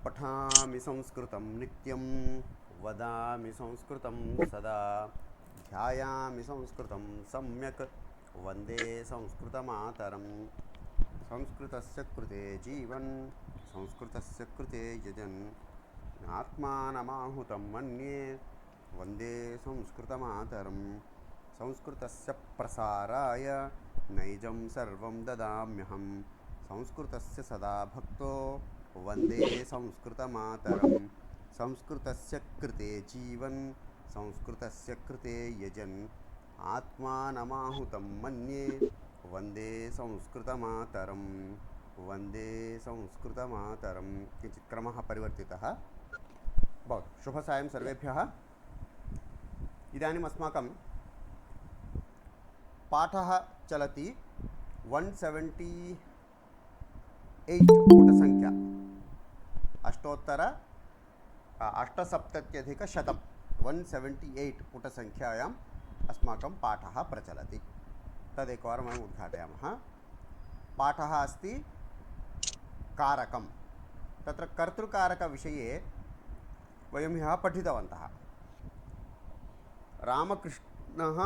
पठामि संस्कृतं नित्यं वदामि संस्कृतं सदा ध्यायामि संस्कृतं सम्यक् वन्दे संस्कृतमातरं संस्कृतस्य कृते जीवन् संस्कृतस्य कृते यजन् आत्मानमाहुतं मन्ये वन्दे संस्कृतमातरं संस्कृतस्य प्रसाराय नैजं सर्वं ददाम्यहं संस्कृतस्य सदा भक्तो वन्दे संस्कृतमातरं संस्कृतस्य कृते जीवन् संस्कृतस्य कृते यजन् आत्मानमाहुतं मन्ये वन्दे संस्कृतमातरं वन्दे संस्कृतमातरं। किञ्चित् क्रमः परिवर्तितः भवतु। शुभसायं सर्वेभ्यः। इदानीम् अस्माकं पाठः चलति 178 पुटसङ्ख्या अष्टसप्तत्यधिकशतं 178 पुटसङ्ख्यायाम् अस्माकं पाठः प्रचलति। तदेकवारं वयम् उद्घाटयामः। पाठः अस्ति कारकं। तत्र कर्तृकारकविषये वयं ह्यः पठितवन्तः। रामकृष्णः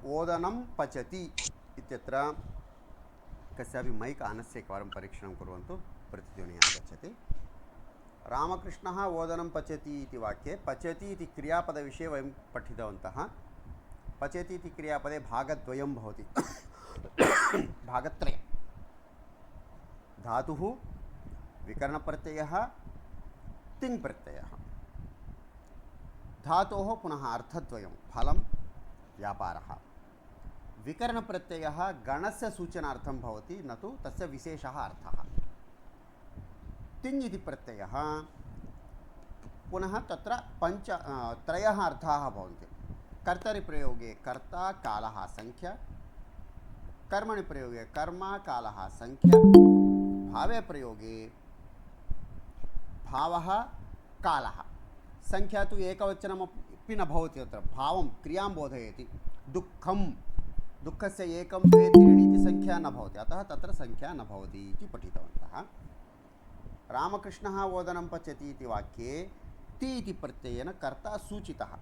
ओदनं पचति इत्यत्र कस्यापि मैक् आनस्य एकवारं परीक्षणं कुर्वन्तु, प्रतिध्वनिः आगच्छति। रामकृष्णः ओदनं पचति इति वाक्ये पचति इति क्रियापदविषये वयं पठितवन्तः। पचति इति क्रियापदे भागद्वयं भवति, भागत्रयं। धातुः, विकरणप्रत्ययः, तिङ्प्रत्ययः। धातोः पुनः अर्थद्वयं, फलं, व्यापारः। विकरणप्रत्ययः गणस्य सूचनार्थं भवति, न तु तस्य विशेषः अर्थः। तिङ् इति प्रत्ययः पुनः तत्र त्रयः अर्थाः भवन्ति। कर्तरिप्रयोगे कर्ता, कालः, संख्या। कर्मणि प्रयोगे कर्म, कालः, संख्या। भावे प्रयोगे भावः, कालः। संख्या तु एकवचनमपि न भवति, तत्र भावं क्रियां बोधयति। दुःखं, दुःखस्य एकं द्वे त्रीणि इति संख्या न भवति, अतः तत्र संख्या न भवति इति पठितवन्तः। रामकृष्णः ओदनं पचति इति वाक्ये ति इति प्रत्ययेन कर्ता सूचितः।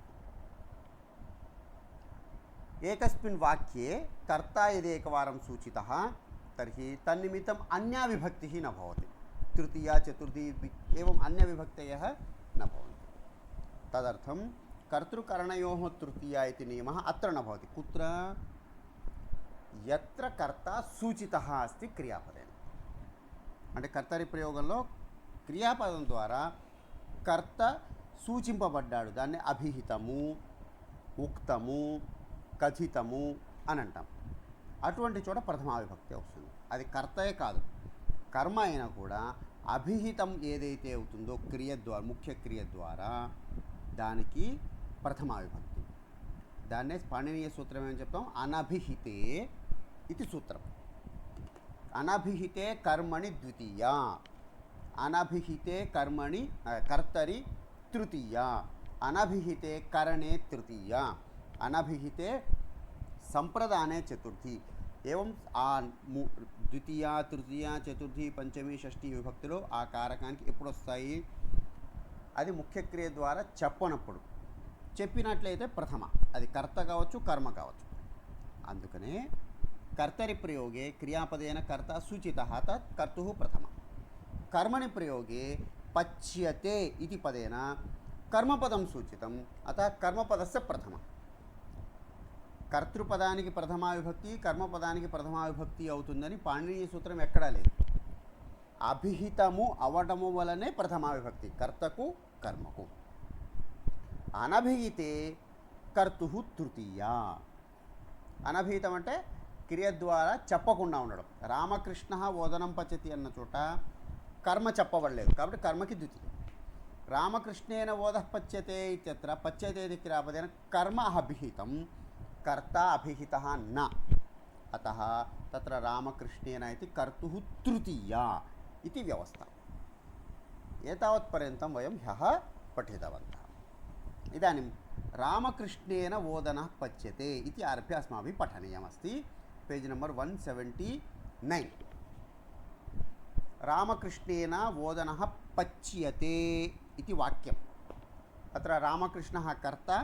एकस्मिन् वाक्ये कर्ता यदि एकवारं सूचितः तर्हि तन्निमित्तम् अन्या विभक्तिः न भवति। तृतीया, चतुर्थी एवम् अन्यविभक्तयः न भवन्ति। तदर्थं कर्तृकरणयोः तृतीया इति नियमः अत्र न भवति। कुत्र? यत्र कर्ता सूचितः अस्ति क्रियापदेन। అంటే కర్తరి ప్రయోగంలో క్రియాపదం ద్వారా కర్త సూచింపబడ్డాడు, దాన్ని అభిహితము, ఉక్తము, కథితము అని అంటాం. అటువంటి చోట ప్రథమా విభక్తి వస్తుంది. అది కర్తయే కాదు, కర్మ అయినా కూడా అభిహితం ఏదైతే అవుతుందో క్రియ ద్వారా, ముఖ్య క్రియ ద్వారా దానికి ప్రథమా విభక్తి. దాన్నే పాణినీయ సూత్రం ఏమని చెప్తాం? అనభిహితే ఇది సూత్రం. అనభిహితే కర్మణి ద్వితీయ, అనభిహితే కర్మణి కర్తరి తృతీయ, అనభిహితే కరణే తృతీయ, అనభిహితే సంప్రదానే చతుర్థి. ఏవం ఆ ద్వితీయ, తృతీయ, చతుర్థి, పంచమి, షష్ఠి విభక్తిలో ఆ కారకానికి ఎప్పుడు వస్తాయి? అది ముఖ్యక్రియ ద్వారా చెప్పనప్పుడు. చెప్పినట్లయితే ప్రథమ, అది కర్త కావచ్చు, కర్మ కావచ్చు. అందుకనే कर्तरि प्रयोगे क्रियापदेन कर्ता सूचितः, तत् कर्तुः प्रथम. कर्मणि प्रयोगे पच्यते इति पदेन कर्मपदं सूचितम्, अतः कर्मपदस्य प्रथम. कर्तृपदानिकि प्रथमा विभक्ति, कर्मपदानिकि प्रथमा विभक्ति అవుతుందని పాణినీయ సూత్రం ఎక్కడా లేదు. అభిహితము అవటము వలనే ప్రథమా విభక్తి కర్తకు, కర్మకు. అనభిహితే కర్తుః తృతీయ. అనభిహితం అంటే క్రియ ద్వారా చెప్పకుండా ఉండడం. రామకృష్ణ ఓదనం పచతి అన్న చోట కర్మ చెప్పబడలేదు కాబట్టి కర్మకి ద్వితీయ. రామకృష్ణేన ఓదః పచ్యతే ఇత్యత్ర పచ్యతే ఇది క్రియాపదేన కర్మ అభిహితం, కర్త అభిహితः न, अतः तत्र रामकृष्णेन इति कर्तुः तृतीया इति व्यवस्था. एतावत्पर्यन्तं वयं ह्यः पठितवन्तः. इदानीं रामकृष्णेन ओदनः पच्यते इति आरभ्य अस्माभिः पठनीयमस्ति. Page number 179. रामकृष्णेन ओदनः पच्यते इति वाक्यम्। अत्र रामकृष्णः कर्ता,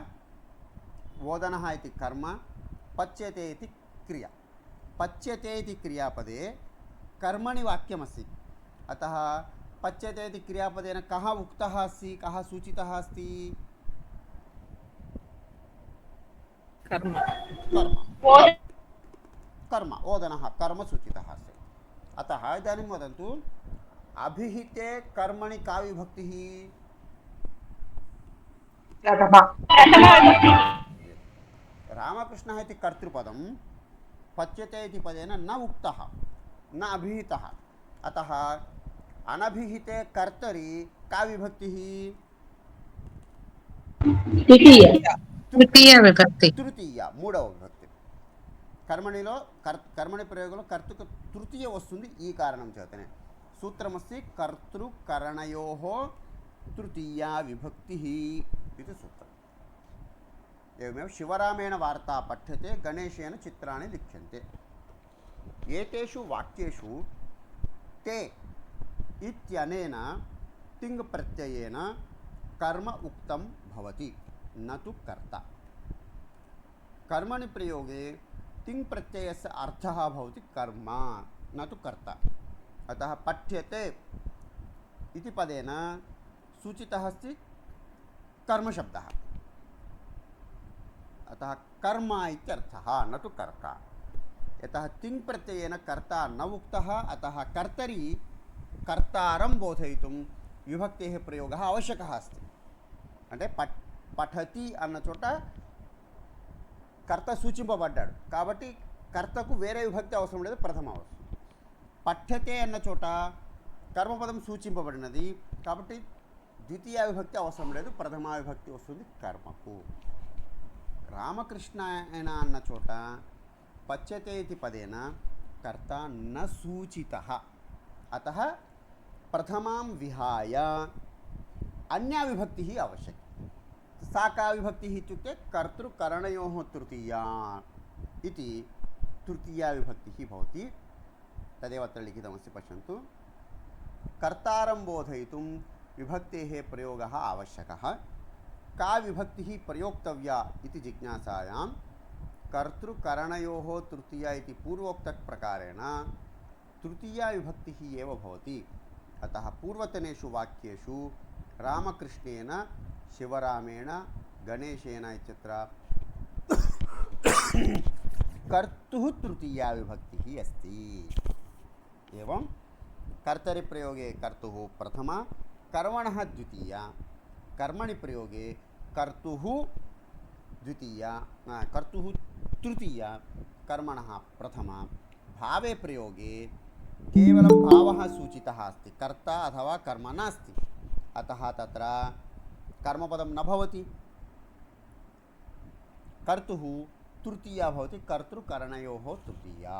ओदनः इति कर्म, पच्यते इति क्रिया। पच्यते इति क्रियापदे कर्मणि वाक्यमस्ति। अतः पच्यते इति क्रियापदेन कः उक्तः अस्ति, कः सूचितः अस्ति? कर्म कर्म ओदनः कर्म सूचितः अस्ति। अतः इदानीं वदन्तु, अभिहिते कर्मणि का विभक्तिः? रामकृष्णः इति कर्तृपदं पच्यते इति पदेन न उक्तः, न अभिहितः। अतः अनभिहिते कर्तरि का विभक्तिः? तृतीया मूडव विभक्ति। कर्मणिलो कर्मणि प्रयोगंलो कर्तृक तृतीय वस्तुंदी ई कारणं చేతనే सूत्रमस्ति कर्तृकरणयोः तृतीया विभक्तिः इति सूत्रम्। एवमेव शिवरामेण वार्ता पठ्यते, गणेशेन चित्राणि लिख्यन्ते। एतेषु वाक्येषु ते इत्यनेन तिङ् प्रत्ययेन कर्म उक्तं भवति, न तु कर्ता। कर्मणि प्रयोगे तिङ् प्रत्ययस्य अर्थः भवति कर्म, न तु कर्ता। अतः पठ्यते इति पदेन सूचितः अस्ति कर्मशब्दः। अतः कर्म इत्यर्थः, न तु कर्ता। यतः तिङ् प्रत्ययेन कर्ता न उक्तः, अतः कर्तरि कर्तारं बोधयितुं विभक्तेः प्रयोगः आवश्यकः अस्ति। అంటే పఠతి అన్న చోట కర్త సూచింపబడ్డాడు కాబట్టి కర్తకు వేరే విభక్తి అవసరం లేదు, ప్రథమ అవసరం. పఠ్యతే అన్న చోట కర్మపదం సూచింపబడినది కాబట్టి ద్వితీయ విభక్తి అవసరం లేదు, ప్రథమ విభక్తి వస్తుంది కర్మకు. రామకృష్ణ అన్న చోట పచ్యతే ఇతి పదేన కర్త న సూచితః, అతః ప్రథమాం విహాయ अन्या विभक्तिः आवश्यकी। सा का विभक्तिः इत्युक्ते कर्तृकरणयोः तृतीया इति तृतीया विभक्तिः भवति। तदेव अत्र लिखितमस्ति, पश्यन्तु। कर्तारं बोधयितुं विभक्तेः प्रयोगः आवश्यकः। का विभक्तिः प्रयोक्तव्या इति जिज्ञासायां कर्तृकरणयोः तृतीया इति पूर्वोक्तप्रकारेण तृतीया विभक्तिः एव भवति। अतः पूर्वतनेषु वाक्येषु रामकृष्णेन शिवरामेण गणेशेन इत्यत्र कर्तुः तृतीया विभक्तिः अस्ति। एवं कर्तरि प्रयोगे कर्तुः प्रथमा, कर्मणः द्वितीया, कर्मणि प्रयोगे कर्तुः द्वितीया, कर्तुः तृतीया, कर्मणः प्रथमा। भावे प्रयोगे केवलं भावः सूचितः अस्ति, कर्ता अथवा कर्म नास्ति, अतः तत्र कर्मपदं न भवति। कर्तुः तृतीया भवति, कर्तृकरणयोः तृतीया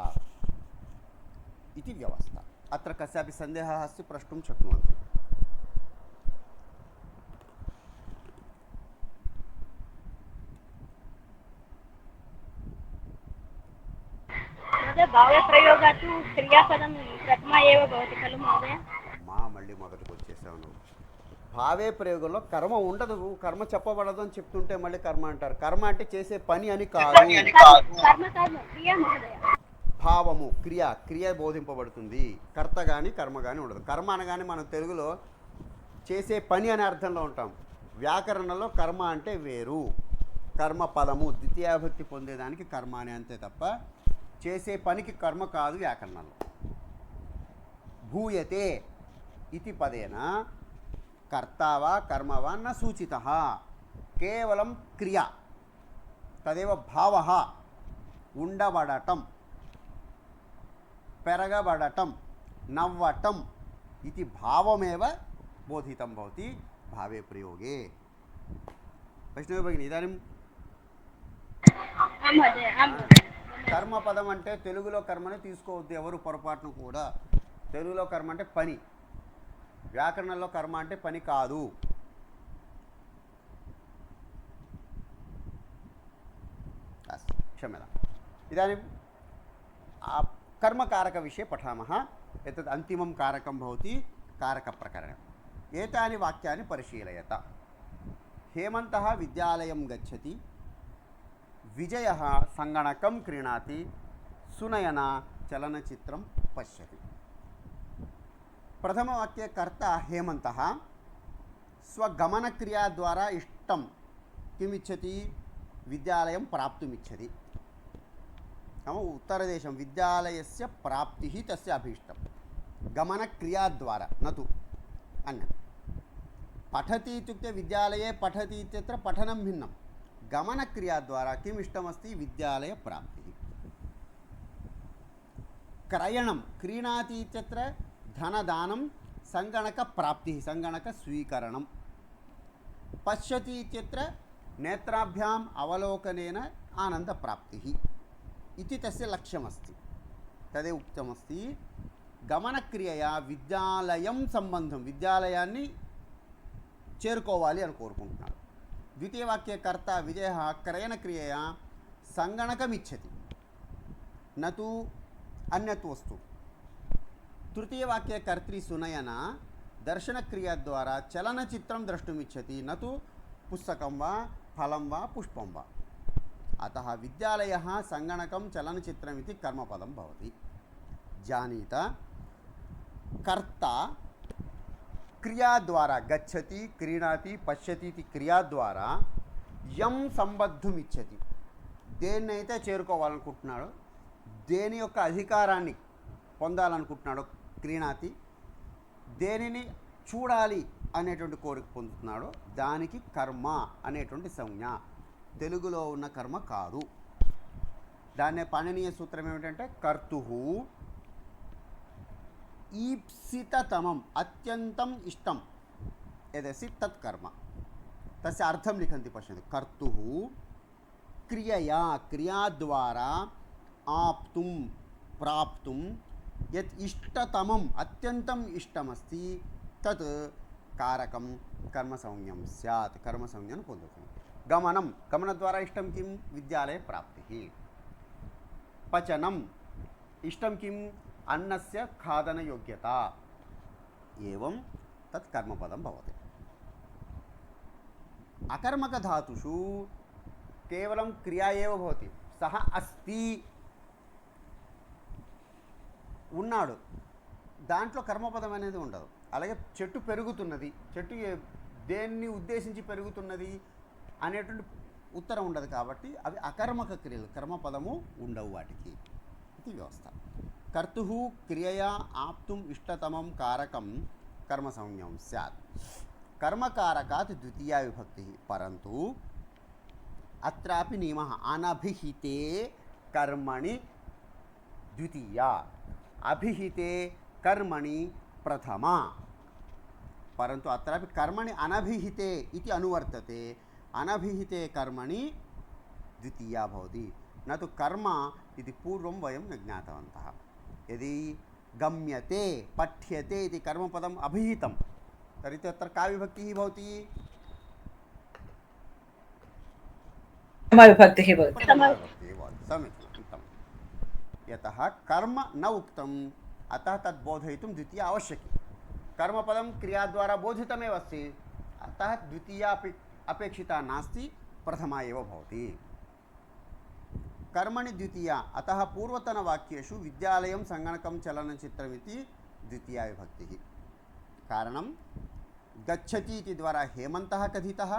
इति व्यवस्था। अत्र कस्यापि सन्देहः अस्ति प्रष्टुं शक्नुवन्ति। भावे प्रयोगात् क्रियापदं प्रथमा एव भवति खलु महोदय? మళ్ళీ మొదటికి వచ్చేసావు నువ్వు. భావే ప్రయోగంలో కర్మ ఉండదు, కర్మ చెప్పబడదు అని చెప్తుంటే మళ్ళీ కర్మ అంటారు. కర్మ అంటే చేసే పని అని కాదు, భావము క్రియ, క్రియ బోధింపబడుతుంది. కర్త కానీ కర్మ కానీ ఉండదు. కర్మ అనగానే మనం తెలుగులో చేసే పని అనే అర్థంలో ఉంటాం. వ్యాకరణంలో కర్మ అంటే వేరు, కర్మ పదము ద్వితీయ విభక్తి పొందేదానికి కర్మ అని అంతే తప్ప చేసే పనికి కర్మ కాదు వ్యాకరణంలో. భూయతే इति पदेन कर्ता वा कर्म वा न सूचितः, केवलं क्रिया, तदेव भावः। उंडबडटं, पेरगबडटं, नव्वटं इति भावमेव बोधितं भवति भावे प्रयोगे। वैष्णवी भगिनी, इदानीं कर्मपदम అంటే తెలుగులో కర్మని తీసుకోవద్దు ఎవరు పొరపాటును కూడా. తెలుగులో కర్మ అంటే పని, వ్యాకరణంలో కర్మ అంటే పని కాదు. क्षम्यताम्। इदानीं कर्मकारकविषये पठामः। एतद् अन्तिमं कारकं भवति कारकप्रकरणे। एतानि वाक्यानि परिशीलयत। हेमन्तः विद्यालयं गच्छति, विजयः सङ्गणकं क्रीणाति, सुनयना चलनचित्रं पश्यति। प्रथमवाक्ये कर्ता हेमन्तः स्वगमनक्रियाद्वारा इष्टं किमिच्छति? विद्यालयं प्राप्तुमिच्छति। नाम उत्तरदेशं विद्यालयस्य प्राप्तिः तस्य अभीष्टं गमनक्रियाद्वारा, न तु अन्यत्। पठति इत्युक्ते विद्यालये पठति इत्यत्र पठनं भिन्नं। गमनक्रियाद्वारा किम् इष्टमस्ति? विद्यालयप्राप्तिः। क्रयणं, क्रीणाति इत्यत्र धनदानं, सङ्गणकप्राप्तिः, सङ्गणकस्वीकरणं। पश्यति इत्यत्र नेत्राभ्याम् अवलोकनेन आनन्दप्राप्तिः इति तस्य लक्ष्यमस्ति। तदेव उक्तमस्ति గమనక్రియయా విద్యాలయం సంబంధం, విద్యాలయాన్ని చేరుకోవాలి అని కోరుకుంటున్నాడు. ద్వితీయ వాక్య కర్త విజయ క్రయణక్రియయా సంగణకమిచ్చతి నతు అన్యత్ వస్తు. తృతీయ వాక్య కర్త్రి సునయన దర్శనక్రియ ద్వారా చలనచిత్రం ద్రష్టుమిచ్చతి నతు పుస్తకం వా ఫలం వా పుష్పం వా. అతః విద్యాలయः సంగణకం చలనచిత్రం ఇది కర్మపదం భవతి. జానీత कर्ता क्रिया द्वारा गच्छति, क्रीणाति, पश्यति इति क्रिया द्वारा यम संबद्धुमिच्छति, దేన్నైతే చేరుకోవాలనుకుంటున్నాడో, దేని యొక్క అధికారాన్ని పొందాలనుకుంటున్నాడో క్రీణాతి, దేనిని చూడాలి అనేటువంటి కోరిక పొందుతున్నాడో దానికి కర్మ అనేటువంటి సంజ్ఞ. తెలుగులో ఉన్న కర్మ కాదు. దాన్నే పాణినీయ సూత్రం ఏమిటంటే కర్తుః ఈప్సితతమం అత్యంతం ఇష్టం యదసి తత్కర్మ. తస్య అర్థం లిఖంతి పశ్యండి. కర్తుః క్రియయా, క్రియా ద్వారా ఆప్తుం ప్రాప్తుం యత్ ఇష్టతమం అత్యంతం ఇష్టమస్తి తత్ కారకం కర్మసంజ్ఞం స్యాత్, కర్మసంజ్ఞను పొందుతుంది. గమనం, గమన ద్వారా ఇష్టం కిం? విద్యాలయ ప్రాప్తి. పచనం, ఇష్టం కిం? अन्नस्य खादन योग्यता. एवं तत् कर्मपदं भवति. अकर्मक धातुषु केवलं क्रिया एव भवति. सः अस्ति, ఉన్నాడు, దాంట్లో కర్మపదం అనేది ఉండదు. అలాగే చెట్టు పెరుగుతున్నది, చెట్టు దేన్ని ఉద్దేశించి పెరుగుతున్నది అనేటువంటి ఉత్తరం ఉండదు. కాబట్టి అవి అకర్మక క్రియలు, కర్మపదము ఉండవు వాటికి. ఇది వ్యవస్థ. कर्तुः क्रियया आप्तुम इष्टतमं कारकं कर्मसंज्ञं स्यात्. कर्मकारकात् द्वितीया विभक्तिः, परन्तु अत्रापि नियमः अनभिहिते कर्मणि द्वितीया, अभिहिते कर्मणि प्रथमा. परन्तु अत्रापि कर्मणि अनभिहिते इति अनुवर्तते. अनभिहिते कर्मणि द्वितीया भवति. न तु कर्म इति पूर्वं वयं न ज्ञातवन्तः. यदि गम्यते पठ्यते इति कर्मपदम् अभिहितं तर्हि तत्र का विभक्तिः भवति? प्रथमाविभक्तिः भवति. समीचीनं. यतः कर्म न उक्तम्, अतः तद् बोधयितुं द्वितीया आवश्यकी. कर्मपदं क्रियाद्वारा बोधितमेव अस्ति, अतः द्वितीया अपेक्षिता नास्ति, प्रथमा एव भवति. कर्मणि द्वितीया, अतः पूर्वतनवाक्येषु विद्यालयं सङ्गणकं चलनचित्रमिति द्वितीया विभक्तिः. कारणं गच्छति इति द्वारा हेमन्तः कथितः,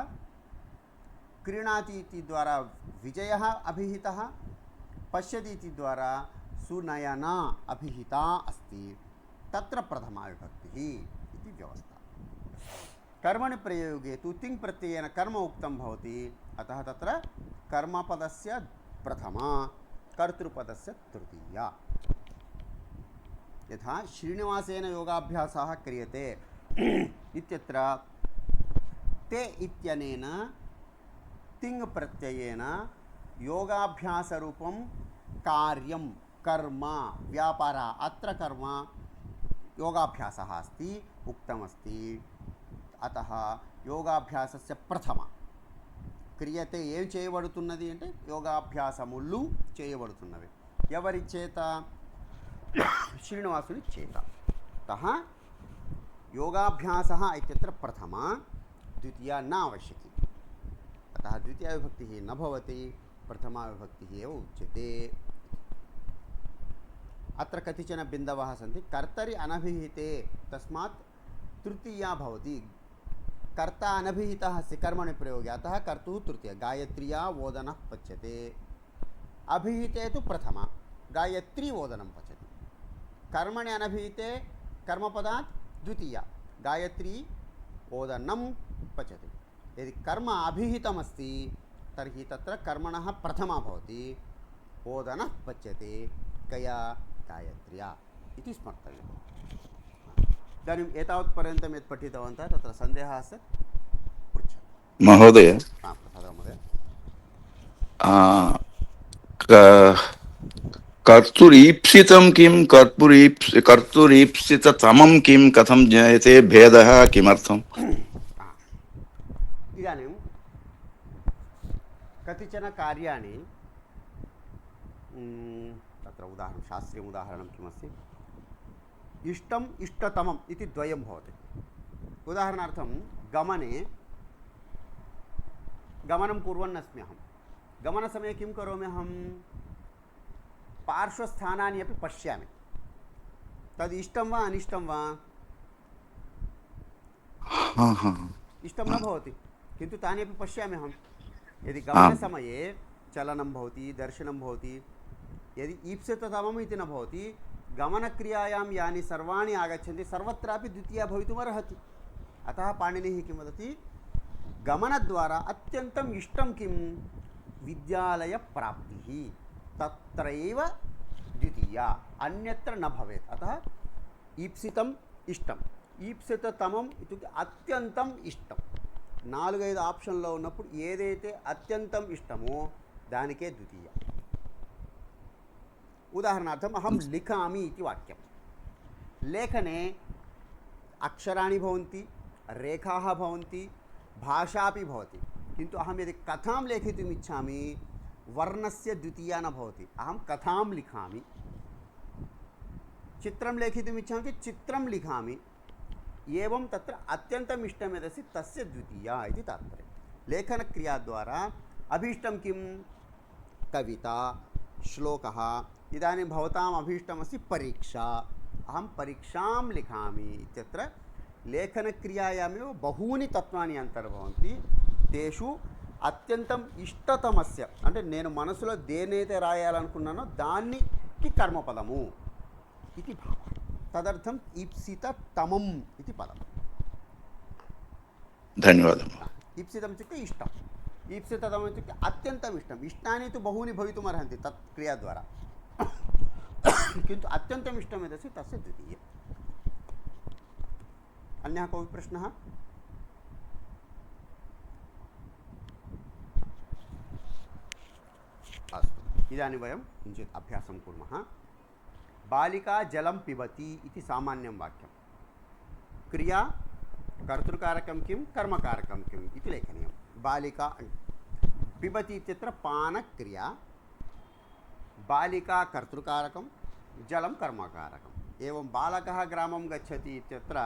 क्रीणाति इति द्वारा विजयः अभिहितः, पश्यति इति द्वारा सुनयना अभिहिता अस्ति. तत्र प्रथमा विभक्तिः इति व्यवस्था. कर्मणि प्रयोगे तु तिङ् प्रत्ययेन कर्म उक्तं भवति, अतः तत्र कर्मपदस्य प्रथमा, कर्तृपदस्य तृतीया. यथा श्रीनिवासेन योगाभ्यासः क्रियते इत्यत्र ते इत्यनेन तिङ् प्रत्ययेन योगाभ्यासरूपं कार्यं कर्म व्यापारः, अत्र कर्म योगाभ्यासः अस्ति, उक्तमस्ति. अतः योगाभ्यासस्य प्रथमा క్రియతే ఏం చేయబడుతున్నది అంటే యోగాభ్యాసములు చేయబడుతున్నవి. ఎవరి చేత? श्रीनिवासुनि चेत अतः योगाभ्यासः इत्यत्र प्रथमा द्वितीया न आवश्यकी अतः द्वितीया विभक्तिः न भवति प्रथमा विभक्तिः एव उच्यते अत्र कतिचन बिन्दवः सन्ति कर्तरि अनभिहिते तस्मात् तृतीया भवति कर्ता अनभिहितः अस्ति कर्मणि प्रयोगे अतः कर्तुः तृतीया गायत्र्या ओदनः पच्यते अभिहिते तु प्रथमा गायत्री ओदनं पचति कर्मणि अनभिहिते कर्मपदात् द्वितीया गायत्री ओदनं पचति यदि कर्म अभिहितमस्ति तर्हि तत्र कर्मणः प्रथमा भवति ओदनः पच्यते कया गायत्र्या इति स्मर्तव्यम् इदानीम् एतावत्पर्यन्तं यत् पठितवन्तः तत्र सन्देहः अस्ति पृच्छतु महोदय प्रसादः महोदय कर्तुरीप्सितं किं कर्तुरीप्सिततमं किं कथं ज्ञायते भेदः किमर्थम् इदानीं कतिचन कार्याणि तत्र उदाहरणं शास्त्रीयम् उदाहरणं किमस्ति इष्टम् इष्टतमम् इति द्वयं भवति उदाहरणार्थं गमनं कुर्वन् अस्मि अहं गमनसमये किं करोमि अहं पार्श्वस्थानानि अपि पश्यामि तद् इष्टं वा अनिष्टं वा इष्टं न भवति किन्तु तानि अपि पश्यामि अहं यदि गमनसमये चलनं भवति दर्शनं भवति यदि ईप्सिततमम् इति न भवति गमनक्रियायां यानि सर्वाणि आगच्छन्ति सर्वत्रापि द्वितीया भवितुमर्हति अतः पाणिनिः किं वदति गमनद्वारा अत्यन्तम् इष्टं किं विद्यालयप्राप्तिः तत्रैव द्वितीया अन्यत्र न भवेत् अतः ईप्सितम् इष्टम् ఈప్సితతమం ఇటుకి అత్యంతం ఇష్టం 4-5 ఆప్షన్లో ఉన్నప్పుడు ఏదైతే అత్యంతం ఇష్టమో దానికే ద్వితీయ ఉదాహరణార్థం అహం లిఖామి इति వాక్యం లేఖనే అక్షరాणि भवन्ति रेखाः भवन्ति भाषा अपि भवति किन्तु अहं यदि कथां लेखितुम् इच्छामि वर्णस्य द्वितीया न भवति अहं कथां लिखामि चित्रं लेखितुम् इच्छामि चेत् चित्रं लिखामि एवं तत्र अत्यन्तम् इष्टं यदस्ति तस्य द्वितीया इति तात्पर्यं लेखनक्रियाद्वारा अभीष्टं किं कविता श्लोकः इदानीं भवताम् अभीष्टमस्ति परीक्षा अहं परीक्षां लिखामि इत्यत्र लेखनक्रियायामेव बहूनि तत्त्वानि अन्तर्भवन्ति तेषु అత్యంతం ఇష్టతమస్య అంటే నేను మనసులో దేనైతే రాయాలనుకున్నానో దానికి కర్మపదము ఇది భావ తదర్థం ఈప్సితతమం ఇది పదం ధన్యవాదం ఈప్సితం ఇత్యుక్తే ఇష్టం ఈప్సితతమం ఇత్యుక్తే అత్యంతం ఇష్టం ఇష్టాని తు బహూని భవితుమర్హంతి తత్ క్రియా ద్వారా किन्तु अत्यन्तम् इष्टं यदस्ति तस्य द्वितीयम् अन्यः कोऽपि प्रश्नः अस्तु इदानीं वयं किञ्चित् अभ्यासं कुर्मः बालिका जलं पिबति इति सामान्यं वाक्यं क्रिया कर्तृकारकं किं कर्मकारकं किम् इति लेखनीयं बालिका पिबति इत्यत्र पानक्रिया बालिका कर्तृकारकं जलं कर्मकारकम् एवं बालकः ग्रामं गच्छति इत्यत्र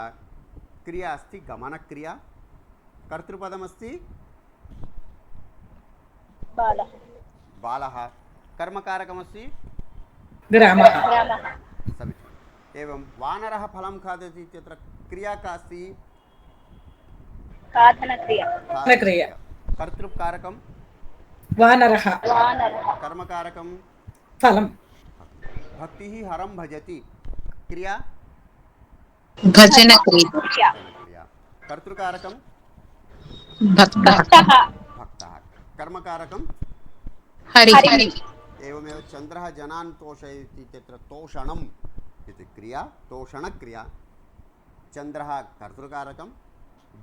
क्रिया अस्ति गमनक्रिया कर्तृपदमस्ति बालः बालः कर्मकारकमस्ति ग्रामः समीचीनम् एवं वानरः फलं खादति इत्यत्र क्रिया का अस्ति खादनक्रिया कर्तृकारकं वानरः कर्मकारकं फलं भक्तिः हरं भजति क्रिया भजनक्रिया कर्तृकारकं भक्तः भक्तः कर्मकारकं हरिः एवमेव चन्द्रः जनान् तोषयति इत्यत्र तोषणम् इति क्रिया तोषणक्रिया चन्द्रः कर्तृकारकं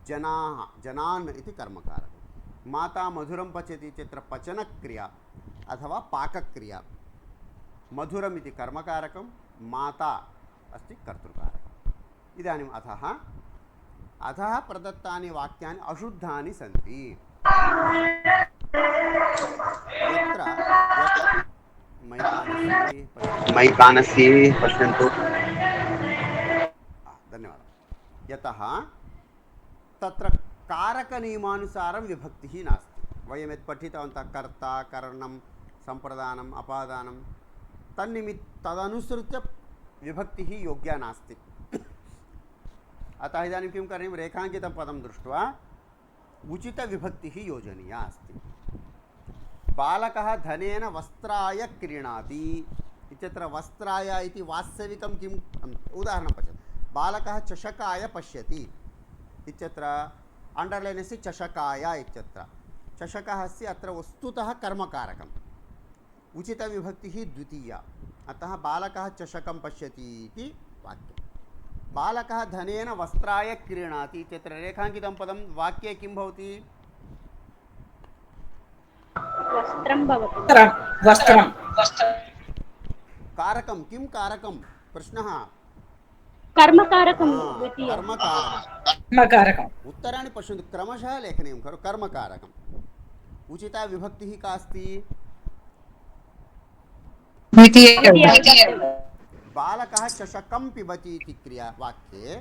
जनान् इति कर्मकारकं माता मधुरं पचति इत्यत्र पचनक्रिया अथवा पाकक्रिया मधुरम् इति कर्मकारकं माता अस्ति कर्तृकारकम् इदानीम् अधः प्रदत्तानि वाक्यानि अशुद्धानि सन्ति यत्र मैदानस्य पश्यन्तु यतः तत्र कारकनियमानुसारं विभक्तिः नास्ति। वयं यत् पठितवन्तः कर्ता करणं सम्प्रदानम् अपादानं तदनुसृत्य विभक्तिः योग्या नास्ति। अतः इदानीं किं करणीयं, रेखाङ्कितं पदं दृष्ट्वा उचितविभक्तिः योजनीया अस्ति। बालकः धनेन वस्त्राय क्रीणाति इत्यत्र वस्त्राय इति वास्तविकं किम् उदाहरणं पश्यतु। बालकः चषकाय पश्यति इत्यत्र अण्डर्लैन् अस्ति चषकाय इत्यत्र। चषकः अस्ति अत्र वस्तुतः कर्मकारकम्, उचितविभक्तिः द्वितीया। अतः बालकः चषकं पश्यति इति वाक्यं। बालकः धनेन वस्त्राय क्रीणाति इत्यत्र रेखाङ्कितं पदं वाक्ये किं भवति? वस्त्रं भवति। वस्त्रं कारकं किं कारकं? प्रश्नः। कर्मकारकं द्वितीयं। कर्मकारकम् उत्तराणि पश्यन्तु, क्रमशः लेखनीयं खलु। कर्मकारकम्। उचिता विभक्तिः का अस्ति? बालकः चषकं पिबति इति क्रिया वाक्ये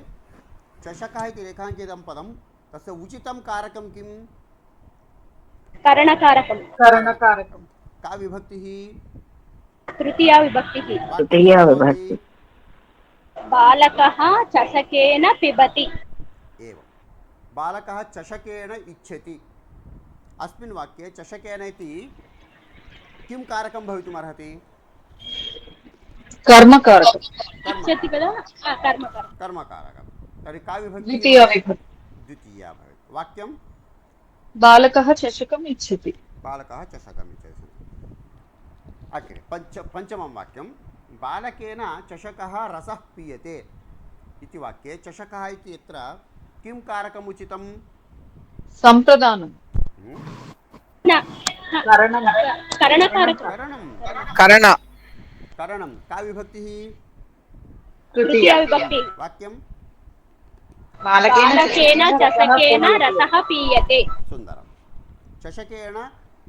चषकः इति रेखाङ्कितं पदं तस्य उचितं कारकं किं? करणकारकं। का विभक्तिः? तृतीया विभक्तिः। बालकः चषकेन पिबति। एवं बालकः चषकेन इच्छति। अस्मिन् वाक्ये चषकेन इति किं कारकं भवितुमर्हति? कर्मकारकम् इच्छति खलु, कर्मकारकं। कर्मकारकं। तर्हि का विभक्तिः? द्वितीया भवेत्। वाक्यं बालकः चषकम् इच्छति। बालकः चषकम् इच्छति। अग्रे पञ्चमं वाक्यं, बालकेन चषकः रसः पीयते इति वाक्ये चषकः इति यत्र किं कारकम् उचितं? सम्प्रदानं करणं। का विभक्तिः? तृतीया विभक्तिः। वाक्यं बालकेन चषकेन रसः पीयते। सुन्दरं। चषकेन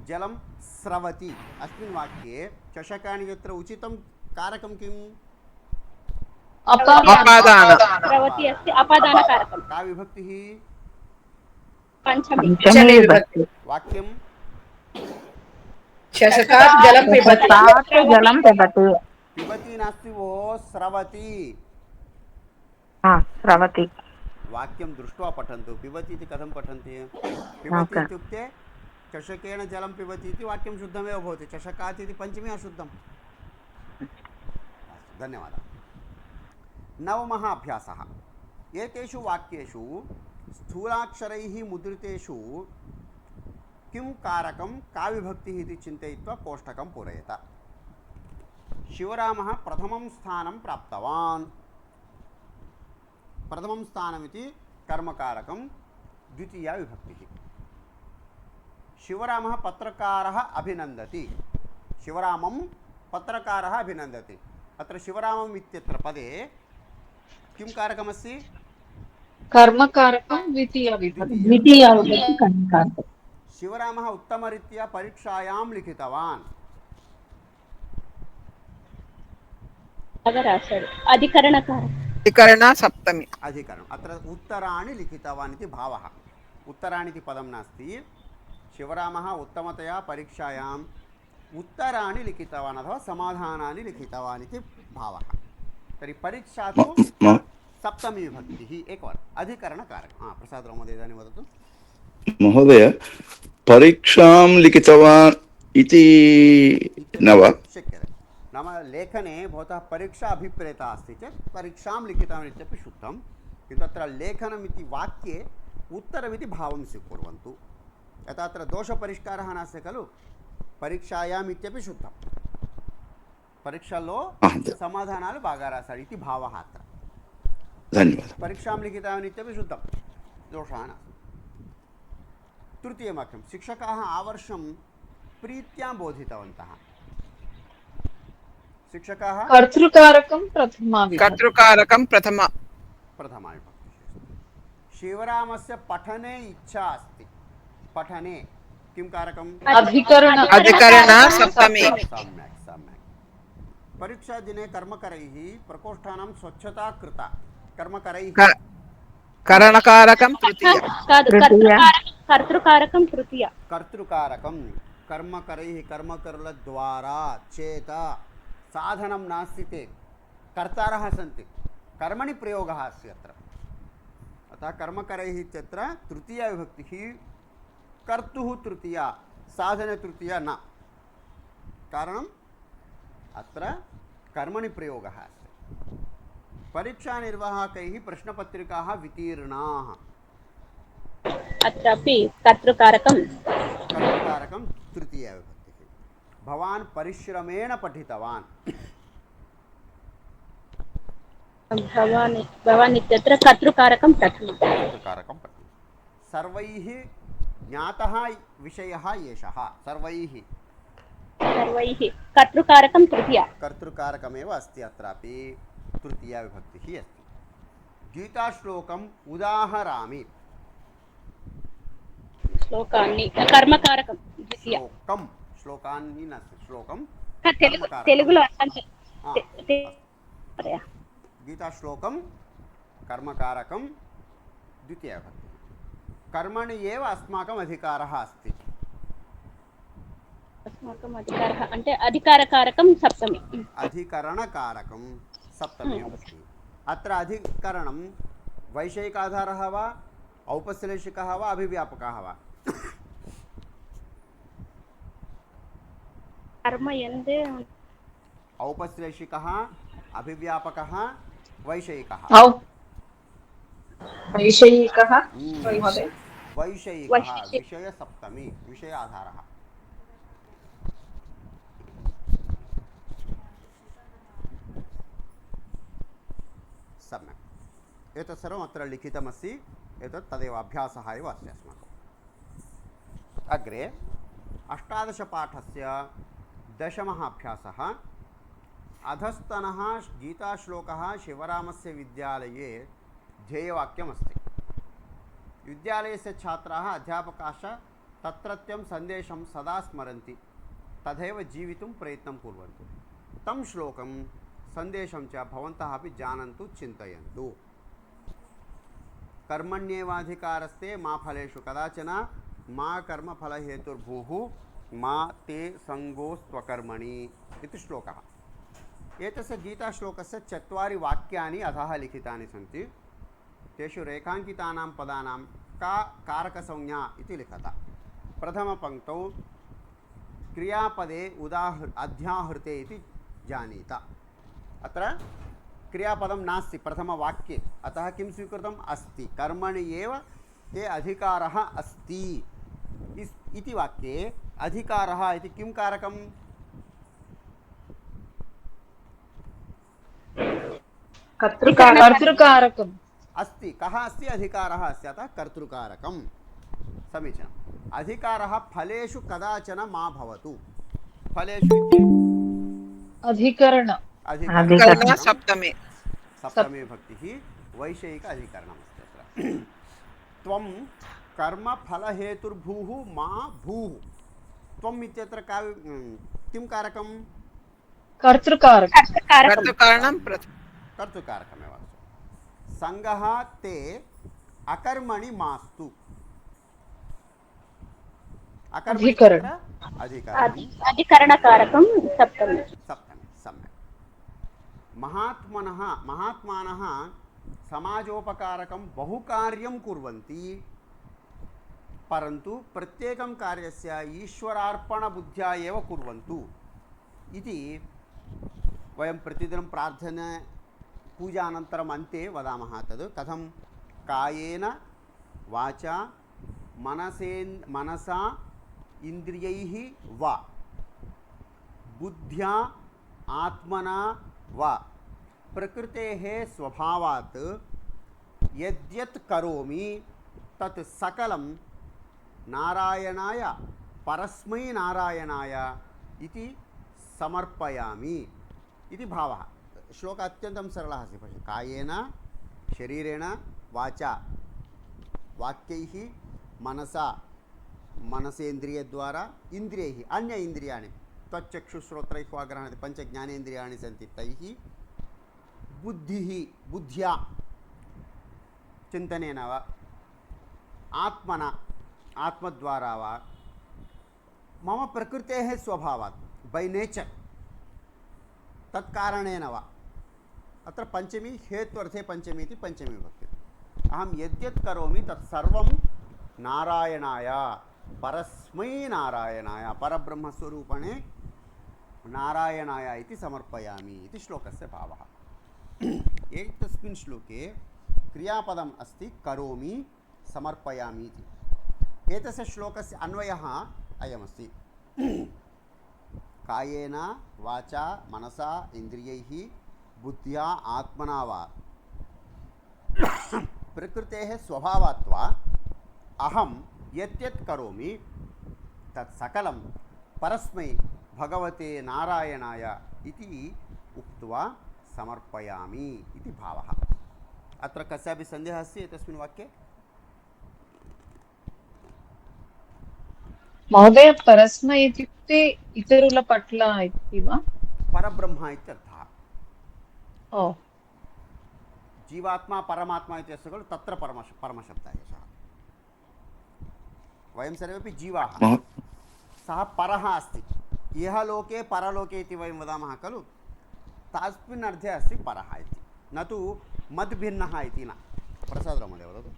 जलं स्रवति। अस्मिन् वाक्ये चषकानि यत्र उचितं कारकं किम्? स्रवति अस्ति अपादानकारकं। का विभक्तिः? पञ्चमी विभक्ति। वाक्यं चषकात् जलं पिबति। पिबति नास्ति वो, स्रवति। स्रवति। वाक्यं दृष्ट्वा पठन्तु। पिबति इति कथं पठन्ति? पिबति इत्युक्ते चषकेन जलं पिबति इति वाक्यं शुद्धमेव भवति। चषकात् इति पञ्चमी अशुद्धम्। धन्यवादः। नवमः अभ्यासः। एतेषु वाक्येषु स्थूलाक्षरैः मुद्रितेषु किं कारकं का विभक्तिः इति चिन्तयित्वा कोष्टकं पूरयेत। शिवरामः प्रथमं स्थानं प्राप्तवान्। प्रथमं स्थानमिति कर्मकारकं, द्वितीया विभक्तिः। शिवरामः पत्रकारः अभिनन्दति। शिवरामं पत्रकारः अभिनन्दति। अत्र शिवरामम् इत्यत्र पदे किं कारकमस्ति? कर्मकारकं द्वितीया विभक्तिः। शिवरामः उत्तमरीत्या परीक्षायां लिखितवान्। अधिकरण सप्तमी। अधिकरणम्। अत्र उत्तराणि लिखितवान् इति भावः। उत्तराणि इति पदं नास्ति। शिवरामः उत्तमतया परीक्षायाम् उत्तराणि लिखितवान् अथवा समाधानानि लिखितवान् इति भावः। तर्हि परीक्षा तु सप्तमी विभक्तिः। एकवारम् अधिकरणकारकं। प्रसादराव महोदय इदानीं वदतु। महोदय, परीक्षां लिखितवान् इति न वा? शक्यते। नाम लेखने भवतः परीक्षा अभिप्रेता अस्ति चेत् परीक्षां लिखितवान् इत्यपि शुद्धं। किन्तु अत्र लेखनमिति वाक्ये उत्तरमिति भावं स्वीकुर्वन्तु। यथा अत्र दोषपरिष्कारः नास्ति खलु। परीक्षायाम् इत्यपि शुद्धं। परीक्षालो समाधानालु बागा रासाडि इति भावः अत्र। धन्यवादः। परीक्षां लिखितवान् इत्यपि शुद्धं, दोषः नास्ति। तृतीयं वाक्यं, शिक्षकाः आवर्षं प्रीत्यां बोधितवन्तः। शिक्षकाः कर्तृकारकं प्रथमा विभक्तिः। शिवरामस्य पठने इच्छा अस्ति। पठने किं कारकम्? अधिकरण सप्तमी। सम्यक् सम्यक्। परीक्षादिने कर्मकरैः प्रकोष्ठानां स्वच्छता कृता। कर्मकरैः కరణకారకం తృతీయ. కాదు, తృతీయ. కర్తృకారకం తృతీయ. కర్తృకారకం కర్మకరై కర్మకరుల ద్వారా చేత సాధనం నాస్తి తే कर्तारः सन्ति कर्मणि प्रयोगः अस्ति अत्र अतः कर्मकरैः इत्यत्र तृतीया विभक्तिः कर्तुः तृतीया साधने तृतीया न कारणम् अत्र कर्मणि प्रयोगः अस्ति परीक्षानिर्वाहकैः प्रश्नपत्रिकाः वितीर्णाः अत्रापि कर्तृकारकं तृतीया विभक्तिः भवान् परिश्रमेण पठितवान् भवान् इत्यत्र कर्तृकारकं प्रथमं. सर्वैः ज्ञातः विषयः एषः सर्वैः कर्तृकारकं तृतीया. कर्तृकारकमेव अस्ति अत्रापि तृतीया विभक्तिः अस्ति. गीताश्लोकम् उदाहरामि. श्लोकानि कर्मकारकं द्वितीया. श्लोकानि न श्लोकं తెలుగులో गीताश्लोकं कर्मकारकं द्वितीया विभक्तिः. कर्मणि एव अस्माकम् अधिकारः अस्ति. अस्माकम् अधिकारः అంటే అధికారకారకం సప్తమి. अधिकरणकारकं सप्तमी अस्ति. अत्र अधिकरणं वैषयिकाधारः वा औपश्लेषिकः वा अभिव्यापकः वा? कर्म ఎందే औपश्लेषिकः अभिव्यापकः वैषयिकः. वैषयिकः वैषयिकः विषय सप्तमी विषय आधारः. सम्यक्. एतत् सर्वम् अत्र लिखितमस्ति. एतत् तदेव अभ्यासः एव अस्ति अस्माकम्. अग्रे अष्टादशपाठस्य दशमः अभ्यासः. अधस्तनः गीताश्लोकः शिवरामस्य विद्यालये ध्येयवाक्यमस्ति. विद्यालयस्य छात्राः अध्यापकाश्च तत्रत्यं सन्देशं सदा स्मरन्ति तथैव जीवितुं प्रयत्नं कुर्वन्तु. तं श्लोकं सन्देशं च भवन्तः अपि जानन्तु चिन्तयन्तु. कर्मण्येवाधिकारस्ते मा फलेषु कदाचन मा कर्मफलहेतुर्भूः मा ते सङ्गोस्त्वकर्मणि इति श्लोकः. एतस्य गीताश्लोकस्य 4 वाक्यानि अधः लिखितानि सन्ति. तेषु रेखाङ्कितानां पदानां का कारकसंज्ञा इति लिखता. प्रथमपङ्क्तौ क्रियापदे अध्याहृते इति जानीत. अत्र क्रियापदं नास्ति प्रथमवाक्ये. अतः किं स्वीकृतम् अस्ति कर्मणि एव ते अधिकारः अस्ति इति वाक्ये अधिकारः इति किं कारकम्? कर्तृकारकम् अस्ति. कः अस्ति? अधिकारः अस्ति. अतः कर्तृकारकं. समीचीनम्. अधिकारः फलेषु कदाचन मा भवतु. फलेषु इति अधिकरण सप्तमी विभक्तिः वैषयिक अधिकरणमस्ति अत्र. त्वं कर्मफलहेतुर्भूः मा भूः. त्वम् इत्यत्र किं कारकं? कर्तृकारकमेव. सङ्गः ते अकर्मणि मास्तु. अधिकरणकारकं सप्तमी. सम्यक्. महात्मानः समाजोपकारकं बहुकार्यं कुर्वन्ति परन्तु प्रत्येकं कार्यस्य ईश्वरार्पणबुद्ध्या एव कुर्वन्तु इति वयं प्रतिदिनं प्रार्थने पूजानन्तरम् अन्ते वदामः. तद् कथं कायेन वाचा मनसा इन्द्रियैः वा बुद्ध्या आत्मना वा प्रकृतेः स्वभावात् यद्यत् करोमि तत् सकलं नारायणाय परस्मै नारायणाय इति समर्पयामि इति भावः. श्लोकः अत्यन्तं सरलः अस्ति. पश्यतु. कायेन शरीरेण वाचा वाक्यैः मनसा मनसेन्द्रियद्वारा इन्द्रियैः अन्य इन्द्रियाणि त्वच्चक्षुश्रोत्रैश्वाग्रहणादि 5 ज्ञानेन्द्रियाणि सन्ति. तैः बुद्ध्या चिन्तनेन वा आत्मना आत्मद्वारा वा मम प्रकृतेः स्वभावात् बै नेचर् तत्कारणेन वा अत्र पञ्चमी हेत्वर्थे पञ्चमी इति पञ्चमी विभक्ति अहं यद्यत् करोमि तत्सर्वं नारायणाय परस्मै नारायणाय परब्रह्मस्वरूपणे नारायणाय इति समर्पयामि इति श्लोकस्य भावः। एकस्मिन् श्लोके क्रियापदम् अस्ति करोमि समर्पयामि इति। एतस्य श्लोकस्य अन्वयः अयमस्ति कायेन वाचा मनसा इन्द्रियैः बुद्ध्या आत्मना वा प्रकृतेः स्वभावात् वा अहं यत् करोमि तत् सकलं परस्मै भगवते नारायणाय इति उक्त्वा समर्पयामि इति भावः। अत्र कस्यापि सन्देहः अस्ति एतस्मिन् वाक्ये? महोदय परस्मै इत्युक्ते इतरुల పట్ల इति वा? परब्रह्म इत्यर्थः। ओ जीवात्मा परमात्मा इत्यस्य खलु तत्र परमशब्दः एषः। वयं सर्वेपि जीवाः, सः परः अस्ति। इह लोके परलोके इति वयं वदामः खलु, तस्मिन् अर्थे अस्ति परः इति, न तु मद्भिन्नः इति न। प्रसादराव महोदय वदतु।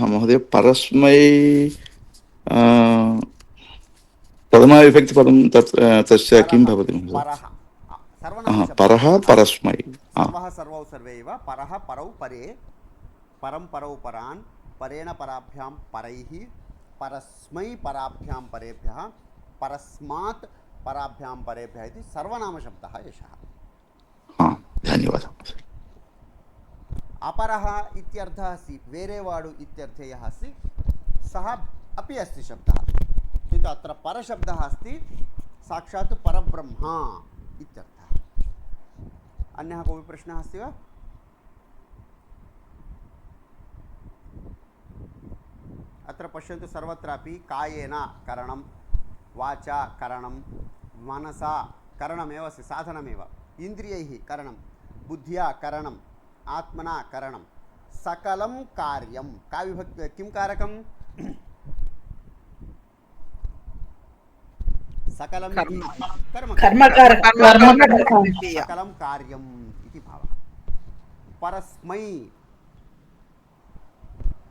महोदय परस्मै प्रथमाविभक्तिपदं तस्य किं भवति महोदय? परः सर्वनामशब्दः। परः परस्मै सर्वः सर्वौ सर्वे एव परः परौ परे परं परौ परान् परेण पराभ्यां परैः परस्मै पराभ्यां परेभ्यः परस्मात् पराभ्यां परेभ्यः इति सर्वनामशब्दः एषः। धन्यवादः। अपरः इत्यर्थः अस्ति वेरेवाडु इत्यर्थे यः अस्ति सः अपि अस्ति शब्दः, किन्तु अत्र परशब्दः अस्ति साक्षात् परब्रह्म इत्यर्थः। अन्यः कोऽपि प्रश्नः अस्ति वा? अत्र पश्यन्तु सर्वत्रापि कायेन करणं वाचा करणं मनसा करणमेव अस्ति साधनमेव, इन्द्रियैः करणं बुद्ध्या करणम् आत्मना करणं सकलं कार्यं का विभक्ति किं कारकं सकलं सकलं कार्यम् इति भावः। परस्मै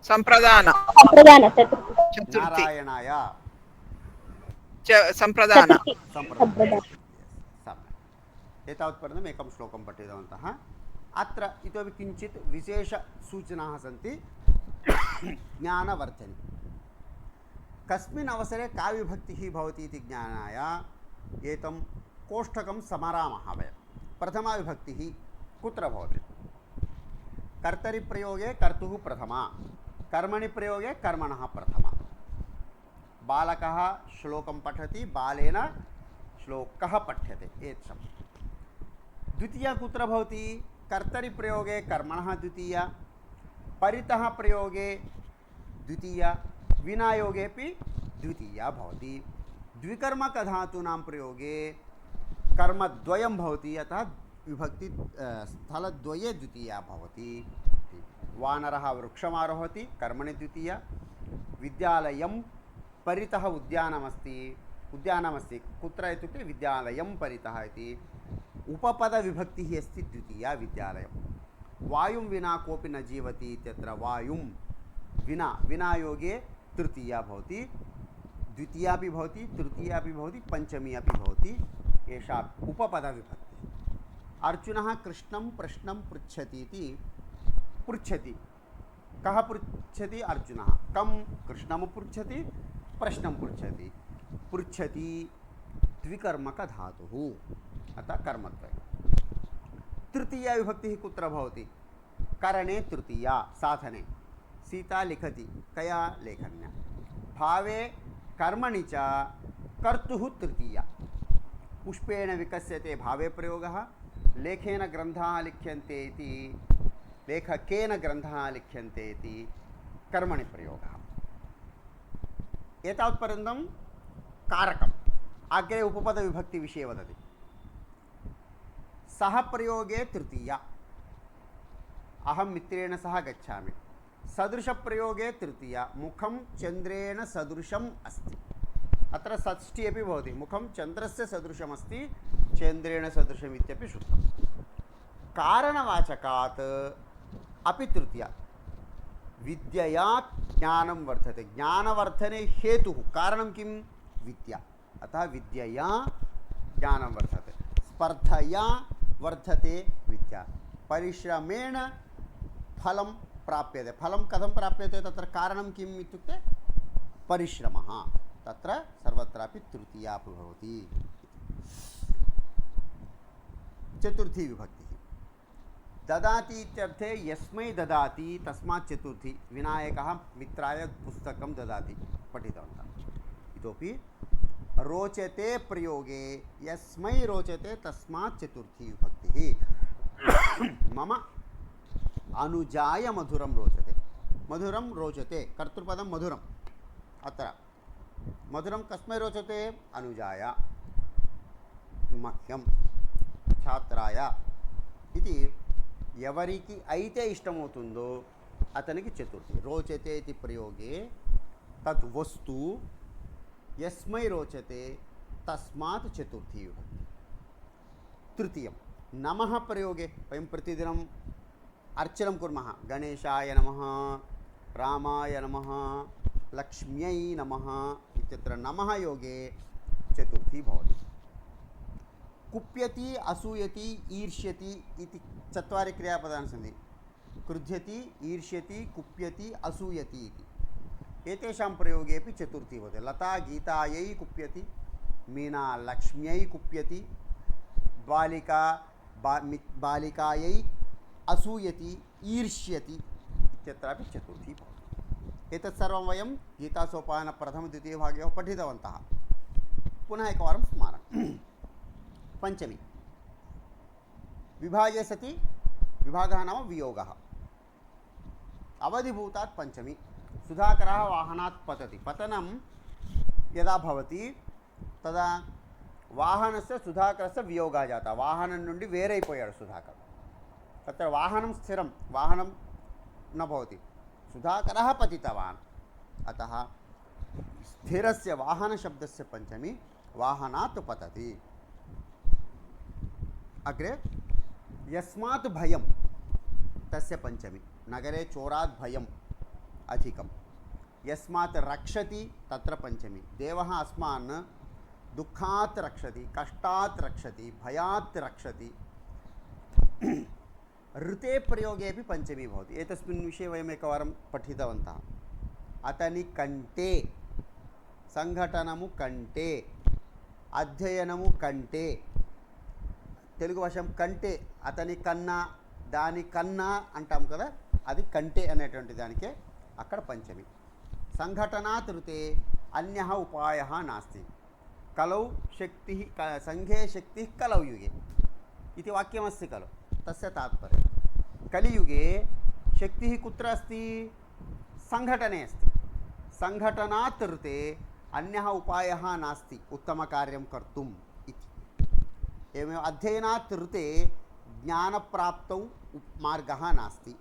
संप्रदान चतुर्थी नारायणाय संप्रदान एतावत्पर्यन्तम् एकं श्लोकं पठितवन्तः। अत्र इतोपि किञ्चित् विशेषसूचनाः सन्ति ज्ञानवर्धने। कस्मिन् अवसरे का विभक्तिः भवति इति ज्ञानाय एतं कोष्ठकं स्मरामः वयं। प्रथमा विभक्तिः कुत्र भवति? कर्तरिप्रयोगे कर्तुः प्रथमा, कर्मणि प्रयोगे कर्मणः प्रथमा। बालकः श्लोकं पठति, बालेन श्लोकः पठ्यते एतत्। द्वितीया कुत्र भवति? कर्तरिप्रयोगे कर्मणः द्वितीया, परितः प्रयोगे द्वितीया, विनायोगेपि द्वितीया भवति। द्विकर्मकधातूनां प्रयोगे कर्मद्वयं भवति, अतः विभक्ति स्थलद्वये द्वितीया भवति। वानरः वृक्षमारोहति कर्मणि द्वितीया, विद्यालयं परितः उद्यानमस्ति कुत्र इत्युक्ते विद्यालयं परितः इति उपपदविभक्तिः अस्ति द्वितीया विद्यालयं। वायुं विना कोऽपि न जीवति इत्यत्र वायुं विना विनायोगे तृतीया भवति, द्वितीयापि भवति, तृतीयापि भवति, पञ्चमी अपि भवति। एषा उपपदविभक्तिः। अर्जुनः कृष्णं प्रश्नं पृच्छति इति पृच्छति। कः पृच्छति? अर्जुनः। कं? कृष्णं पृच्छति, प्रश्नं पृच्छति। पृच्छति द्विकर्मकधातुः, अतः कर्मद्वयम्। तृतीया विभक्तिः कुत्र भवति? करणे तृतीया, साधने। सीता लिखति, कया? लेखन्या। भावे कर्मणि च कर्तुः तृतीया। पुष्पेण विकस्यते भावे प्रयोगः, लेखेन ग्रन्थाः लिख्यन्ते इति लेखकेन ग्रन्थाः लिख्यन्ते इति कर्मणि प्रयोगः। एतावत्पर्यन्तं कारकम्। अग्रे उपपदविभक्तिविषये वदति। सह प्रयोगे तृतीया, अहं मित्रेण सह गच्छामि, सदृशप्रयोगे तृतीया मुखं चन्द्रेण सदृशम् अस्ति अत्र षष्ठी अपि भवति मुखं चन्द्रस्य सदृशमस्ति चन्द्रेण सदृशम् इत्यपि श्रुतं कारणवाचकात् अपि तृतीया विद्यया ज्ञानं वर्धते ज्ञानवर्धने हेतुः कारणं किं विद्या अतः विद्यया ज्ञानं वर्धते स्पर्धया वर्धते विद्या परिश्रमेण फलं प्राप्यते फलं कथं प्राप्यते तत्र कारणं किम् इत्युक्ते परिश्रमः तत्र सर्वत्रापि तृतीया भवति चतुर्थी विभक्तिः ददाति इत्यर्थे यस्मै ददाति तस्मात् चतुर्थी विनायकः मित्राय पुस्तकं ददाति पठितवन्तः इतोपि रोचते प्रयोगे यस्मै रोचते तस्मात् चतुर्थी विभक्तिः मम अनुजाय मधुरं रोचते कर्तृपदं मधुरम् अत्र मधुरं कस्मै रोचते अनुजाय मह्यं छात्राय इति ఎవరికి అయితే ఇష్టమవుతుందో అతనికి చతుర్థి రోచతే ఇది ప్రయోగే తత్ వస్తు యస్మై రోచతే తస్మాత్ చతుర్థీ విభక్తి తృతీయం నమః ప్రయోగే వయం ప్రతిదినం अर्चनं कुर्मः गणेशाय नमः रामाय नमः लक्ष्म्यै नमः इत्यत्र नमः योगे चतुर्थी भवति कुप्यति असूयति ईर्ष्यति इति चत्वारि क्रियापदानि सन्ति क्रुध्यति ईर्ष्यति कुप्यति असूयति इति एतेषां प्रयोगेपि चतुर्थी भवति लता गीतायै कुप्यति मीना लक्ष्म्यै कुप्यति बालिका बालिकायै असूयति ईर्ष्यति इत्यत्रापि चतुर्थी भवति एतत् सर्वं वयं गीतासोपान प्रथमद्वितीयभागे पठितवन्तः पुनः एकवारं स्मारम् पञ्चमी विभागे सति विभागः नाम वियोगः अवधिभूतात् पञ्चमी सुधाकरः वाहनात् पतति पतनं यदा भवति तदा वाहनस्य सुधाकरस्य वियोगः जातः वाहनं నుండి వేరైపోయాడు సుధాకర్ तत्र वाहनं स्थिरं वाहनं न भवति सुधाकरः पतितवान् अतः स्थिरस्य वाहनशब्दस्य पञ्चमी वाहनात् पतति अग्रे यस्मात् भयं तस्य पञ्चमी नगरे चोरात् भयम् अधिकं यस्मात् रक्षति तत्र पञ्चमी देवः अस्मान् दुःखात् रक्षति कष्टात् रक्षति भयात् रक्षति ऋते प्रयोगे अपि पञ्चमी भवति एतस्मिन् विषये वयम् एकवारं पठितवन्तः अतनि कंटे संघटनमु कंटे अध्ययनमु कंटे తెలుగు భాషం కంటే అతని కన్నా దాని కన్నా అంటాం కదా అది కంటే అనేటువంటి దానికే అక్కడ పంచమి సంఘటనాత్ ఋతే అన్యః ఉపాయః నాస్తి కలౌ శక్తి సంఘే శక్తి కలౌ యుగే ఇది వాక్యమస్తి ఖలు तस्य तात्पर्यं कलियुगे शक्तिः कुत्र अस्ति संघटने अस्ति संघटनात् ऋते अन्यः उपायः नास्ति उत्तमकार्यं कर्तुम् इति एवमेव अध्ययनात् ऋते ज्ञानप्राप्तौ मार्गः नास्ति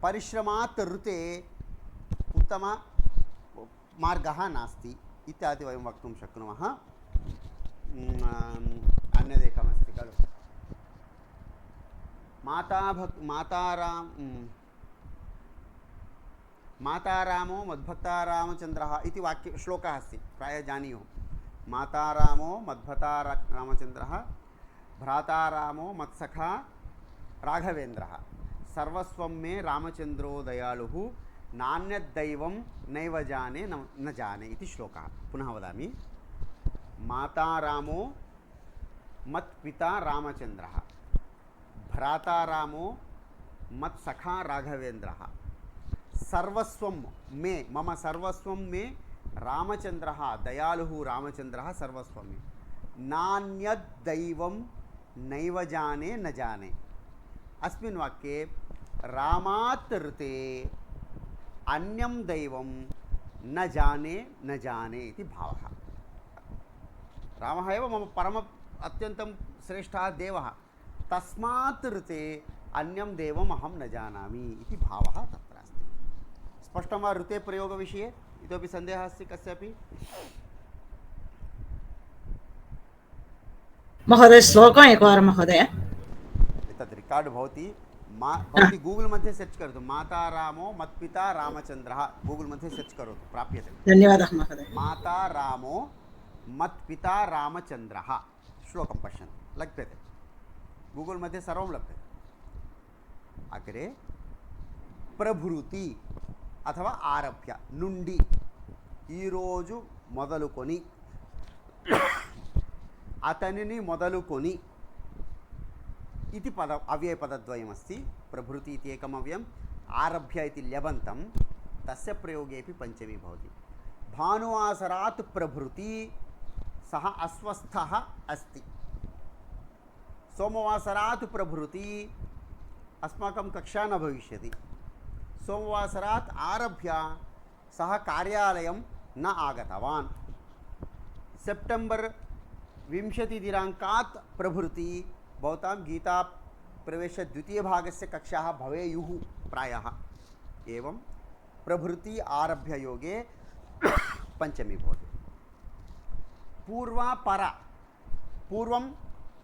परिश्रमात् ऋते उत्तममार्गः नास्ति इत्यादि वयं वक्तुं शक्नुमः अन्यदेकमस्ति खलु मातारामो मद्भक्तारामचन्द्रः इति वाक्य श्लोकः अस्ति प्रायः जानीयुः मातारामो मद्भक्तारामचन्द्रः भ्रातारामो मत्सखा राघवेन्द्रः सर्वस्वं मे रामचन्द्रो दयालुः नान्यद्दैवं नैव जाने न जाने इति श्लोकः पुनः वदामि मातारामो मत्पिता रामचन्द्रः भ्रातारामो मत्सखा राघवेन्द्रः सर्वस्वं मे मम सर्वस्वं मे रामचन्द्रः दयालुः रामचन्द्रः सर्वस्वं मे नान्यद्दैवं नैव जाने न जाने अस्मिन् वाक्ये रामात् ऋते अन्यं दैवं न जाने इति भावः रामः एव मम परम अत्यन्तं श्रेष्ठः देवः तस्मात् ऋते अन्यं देवम् अहं न जानामि इति भावः तत्र अस्ति। स्पष्टं वा ऋते प्रयोगविषये? इतोपि सन्देहः अस्ति कस्यापि? महोदय श्लोकम् एकवारं महोदय। एतत् रिकार्ड् भवति भवती गूगल् मध्ये सर्च् करोतु, माता रामो मत्पिता रामचन्द्रः, गूगल् मध्ये सर्च् करोतु, प्राप्यते। धन्यवादः महोदय। माता रामो मत्पिता रामचन्द्रः श्लोकं पश्यन्तु, लभ्यते गूगल् मध्ये सर्वं लभ्यते। अग्रे ప్రభృతి అథవా ఆరభ్య నుండి ఈరోజు మొదలుకొని అతనిని మొదలుకొని इति पद अव्ययपदद्वयमस्ति। प्रभृति इति एकम् अव्ययम्, आरभ्य इति ल्यबन्तं, तस्य प्रयोगेपि पञ्चमी भवति। भानुवासरात् प्रभृति सः अस्वस्थः अस्ति। सोमवासरात् प्रभृति अस्माकं कक्षा न भविष्यति। सोमवासरात् आरभ्य सः कार्यालयं न आगतवान्। सेप्टेम्बर् 20 दिनाङ्कात् प्रभृति भवतां गीता प्रवेश द्वितीयभागस्य कक्षाः भवेयुः प्रायः। एवं प्रभृति आरभ्य योगे पञ्चमी भवति। पूर्वा परा, पूर्वं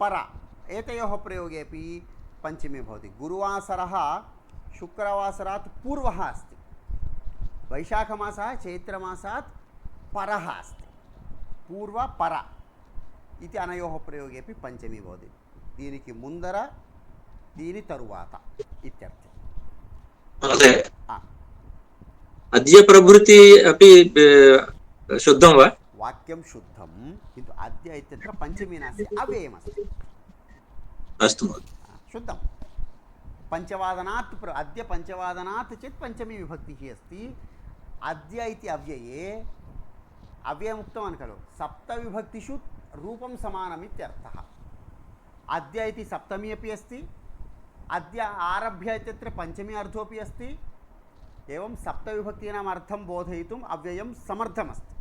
परा, एतयोः प्रयोगेपि पञ्चमी भवति। गुरुवासरः शुक्रवासरात् पूर्वः अस्ति। वैशाखमासः चैत्रमासात् परः अस्ति। पूर्व पर इति अनयोः प्रयोगेपि पञ्चमी भवति। దీనికి ముందర దీని తరువాత ఇత్యర్థం। महोदय अद्य प्रभृति अपि शुद्धं वा? वाक्यं शुद्धं, किन्तु अद्य इत्यत्र पञ्चमी नास्ति, अव्ययमस्ति। अस्तु शुद्धं। पञ्चवादनात् अद्य पञ्चवादनात् चेत् पञ्चमी विभक्तिः अस्ति। अद्य इति अव्यये अव्ययमुक्तवान् खलु, सप्तविभक्तिषु रूपं समानम् इत्यर्थः। अद्य इति सप्तमी अपि अस्ति, अद्य आरभ्य इत्यत्र पञ्चमी अर्थोपि अस्ति। एवं सप्तविभक्तीनाम् अर्थं बोधयितुम् अव्ययं समर्थमस्ति।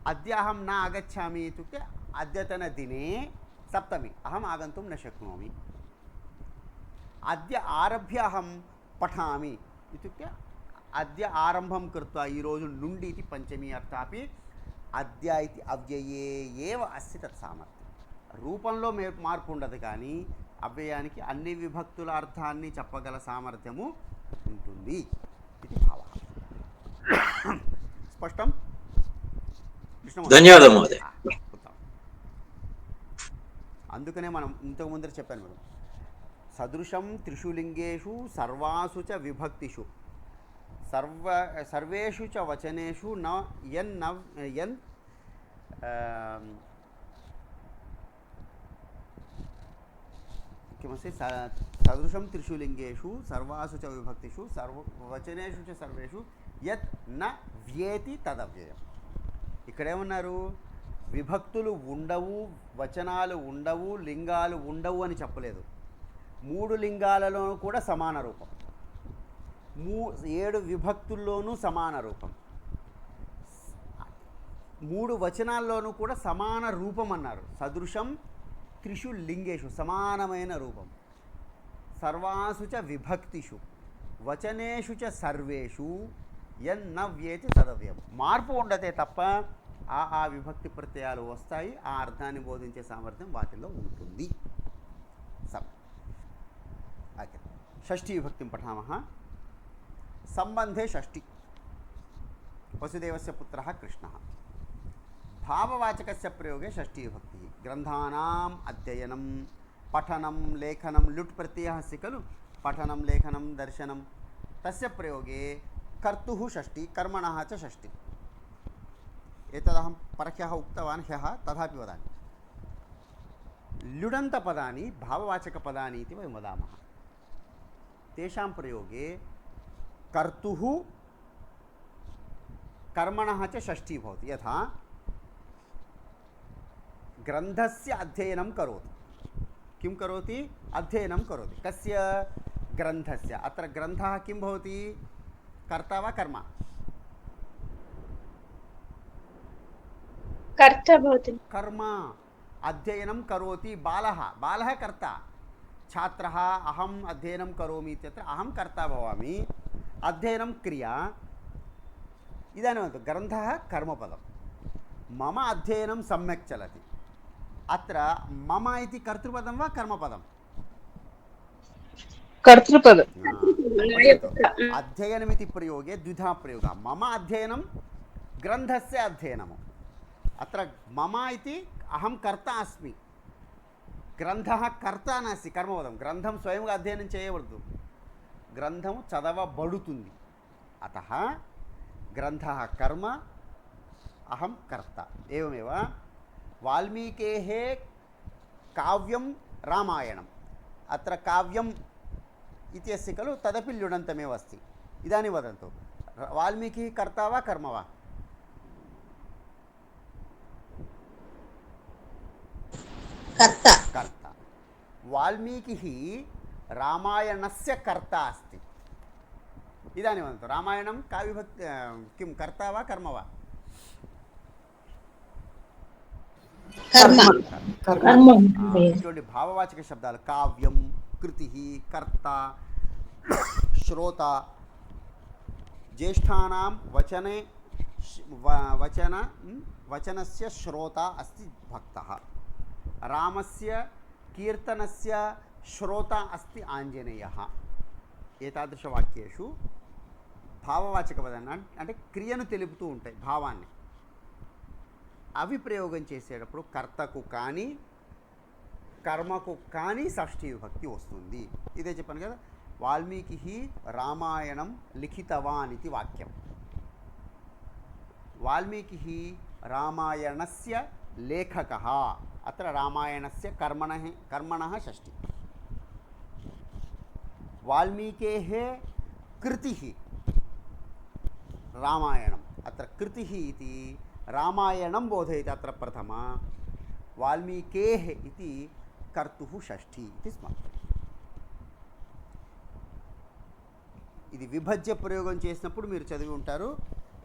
अद्य अहं न आगच्छामि इत्युक्ते अद्यतनदिने सप्तमी, अहम् आगन्तुं न शक्नोमि। अद्य आरभ्य अहं पठामि इत्युक्ते अद्य आरम्भं कृत्वा ఈరోజు నుండి इति पञ्चमी अर्थः अपि అద్య इति అవ్యయే ఏవ అస్తి తత్ సామర్థ్యం। రూపంలో మార్పు ఉండదు, కానీ అవ్యయానికి అన్ని విభక్తుల అర్థాన్ని చెప్పగల సామర్థ్యము ఉంటుంది ఇది భావ। స్పష్టం? ధన్యవాదాలు మహోదయ। అందుకనే మనం ఇంతకు ముందర చెప్పాను మేడం, సదృశం త్రిషు లింగేషు సర్వాసు చ విభక్తిషు सर्वेषु च वचनेषु न यन् किमस्ति सदृशं त्रिषु लिङ्गेषु सर्वासु च विभक्तिषु वचनेषु च सर्वेषु यत् न व्येति तदव्ययम्। ఇక్కడేమన్నారు, విభక్తులు ఉండవు, వచనాలు ఉండవు, లింగాలు ఉండవు అని చెప్పలేదు। 3 లింగాలలోనూ కూడా సమాన రూపం, 7 విభక్తుల్లోనూ సమాన రూపం, 3 వచనాల్లోనూ కూడా సమాన రూపం అన్నారు। సదృశం త్రిషు లింగేషు సమానమైన రూపం, సర్వాసు చ విభక్తిషు వచనేషు చ సర్వేషు యన్న వ్యేతి తదవ్యం। మార్పు ఉండతే తప్ప ఆ విభక్తి ప్రత్యయాలు వస్తాయి, ఆ అర్థాన్ని బోధించే సామర్థ్యం వాటిల్లో ఉంటుంది। ఓకే, షష్ఠీ విభక్తిం పఠామः। संबंधे षष्ठी, वसुदेवस्य पुत्रः कृष्णः। भाववाचकस्य प्रयोगे षष्ठी विभक्तिः। ग्रन्थानाम् अध्ययनं पठनं लेखनं लुट् प्रत्ययः अस्ति खलु, पठनं लेखनं दर्शनं, तस्य प्रयोगे कर्तुः षष्ठी, कर्मणः च षष्ठी। एतदहं परह्यः उक्तवान्, ह्यः तथापि वदामि। ल्युडन्तपदानि भाववाचकपदानि इति वयं वदामः। तेषां प्रयोगे कर्तुः कर्मणः च षष्ठी भवति। यथा ग्रन्थस्य अध्ययनं करोति, किं करोति? अध्ययनं करोति। कस्य? ग्रन्थस्य। अत्र ग्रन्थः किं भवति? कर्ता वा कर्म? कर्ता भवति। कर्म। अध्ययनं करोति बालः, बालः कर्ता, छात्रः अहम् अध्ययनं करोमि इत्यत्र अहं कर्ता भवामि, अध्ययनं क्रिया। इदानीं ग्रन्थः कर्मपदं, मम अध्ययनं सम्यक् चलति। अत्र मम इति कर्तृपदं वा कर्मपदं? कर्तृपद। अध्ययनमिति प्रयोगे द्विधा प्रयोगः। मम अध्ययनं ग्रन्थस्य अध्ययनम्। अत्र मम इति अहं कर्ता अस्मि, ग्रन्थः कर्ता नास्ति, कर्मपदं। ग्रन्थं स्वयं अध्ययनं చేయవద్దు, గ్రంథం చదవబడుతుంది। अतः ग्रन्थः कर्म, अहं कर्ता। एवमेव वाल्मीकेः काव्यं रामायणम्। अत्र काव्यम् इत्यस्य खलु तदपि ल्युडन्तमेव अस्ति। इदानीं वदन्तु, वाल्मीकिः कर्ता वा कर्म वा? कर्ता। कर्ता। वाल्मीकिः रामायणस्य कर्ता अस्ति। इदानीं वदन्तु, रामायणं का विभक्ति, किं कर्ता वा कर्म वा? कर्म। कर्म। इటువంటి భావవాచక శబ్దాలు కావ్యం, కృతిః, కర్త, శ్రోత। జ్యేష్ఠానాం వచనే వచనस्य श्रोता अस्ति भक्तः। रामस्य कीर्तनस्य श्रोता अस्ति आञ्जनेयः। एतादृशवाक्येषु భావవాచకపదాన్ని అంటే క్రియను తెలుపుతూ ఉంటాయి, భావాన్ని। అవి ప్రయోగం చేసేటప్పుడు కర్తకు కానీ కర్మకు కానీ షష్ఠీ విభక్తి వస్తుంది। ఇదే చెప్పాను కదా, వాల్మీకి రామాయణం లిఖితవాన్ ఇది వాక్యం। వాల్మీకి రామాయణస్య లేఖకः। అత్ర రామాయణస్య కర్మణः షష్ఠి। వాల్మీకేः కృతిः రామాయణం। అత్ర కృతిः इति రామాయణం బోధయతి అత్ర ప్రథమ। వాల్మీకేः इति కర్తుః షష్ఠి इति స్మర్తం। ఇది విభజ్య ప్రయోగం చేసినప్పుడు మీరు చదివి ఉంటారు।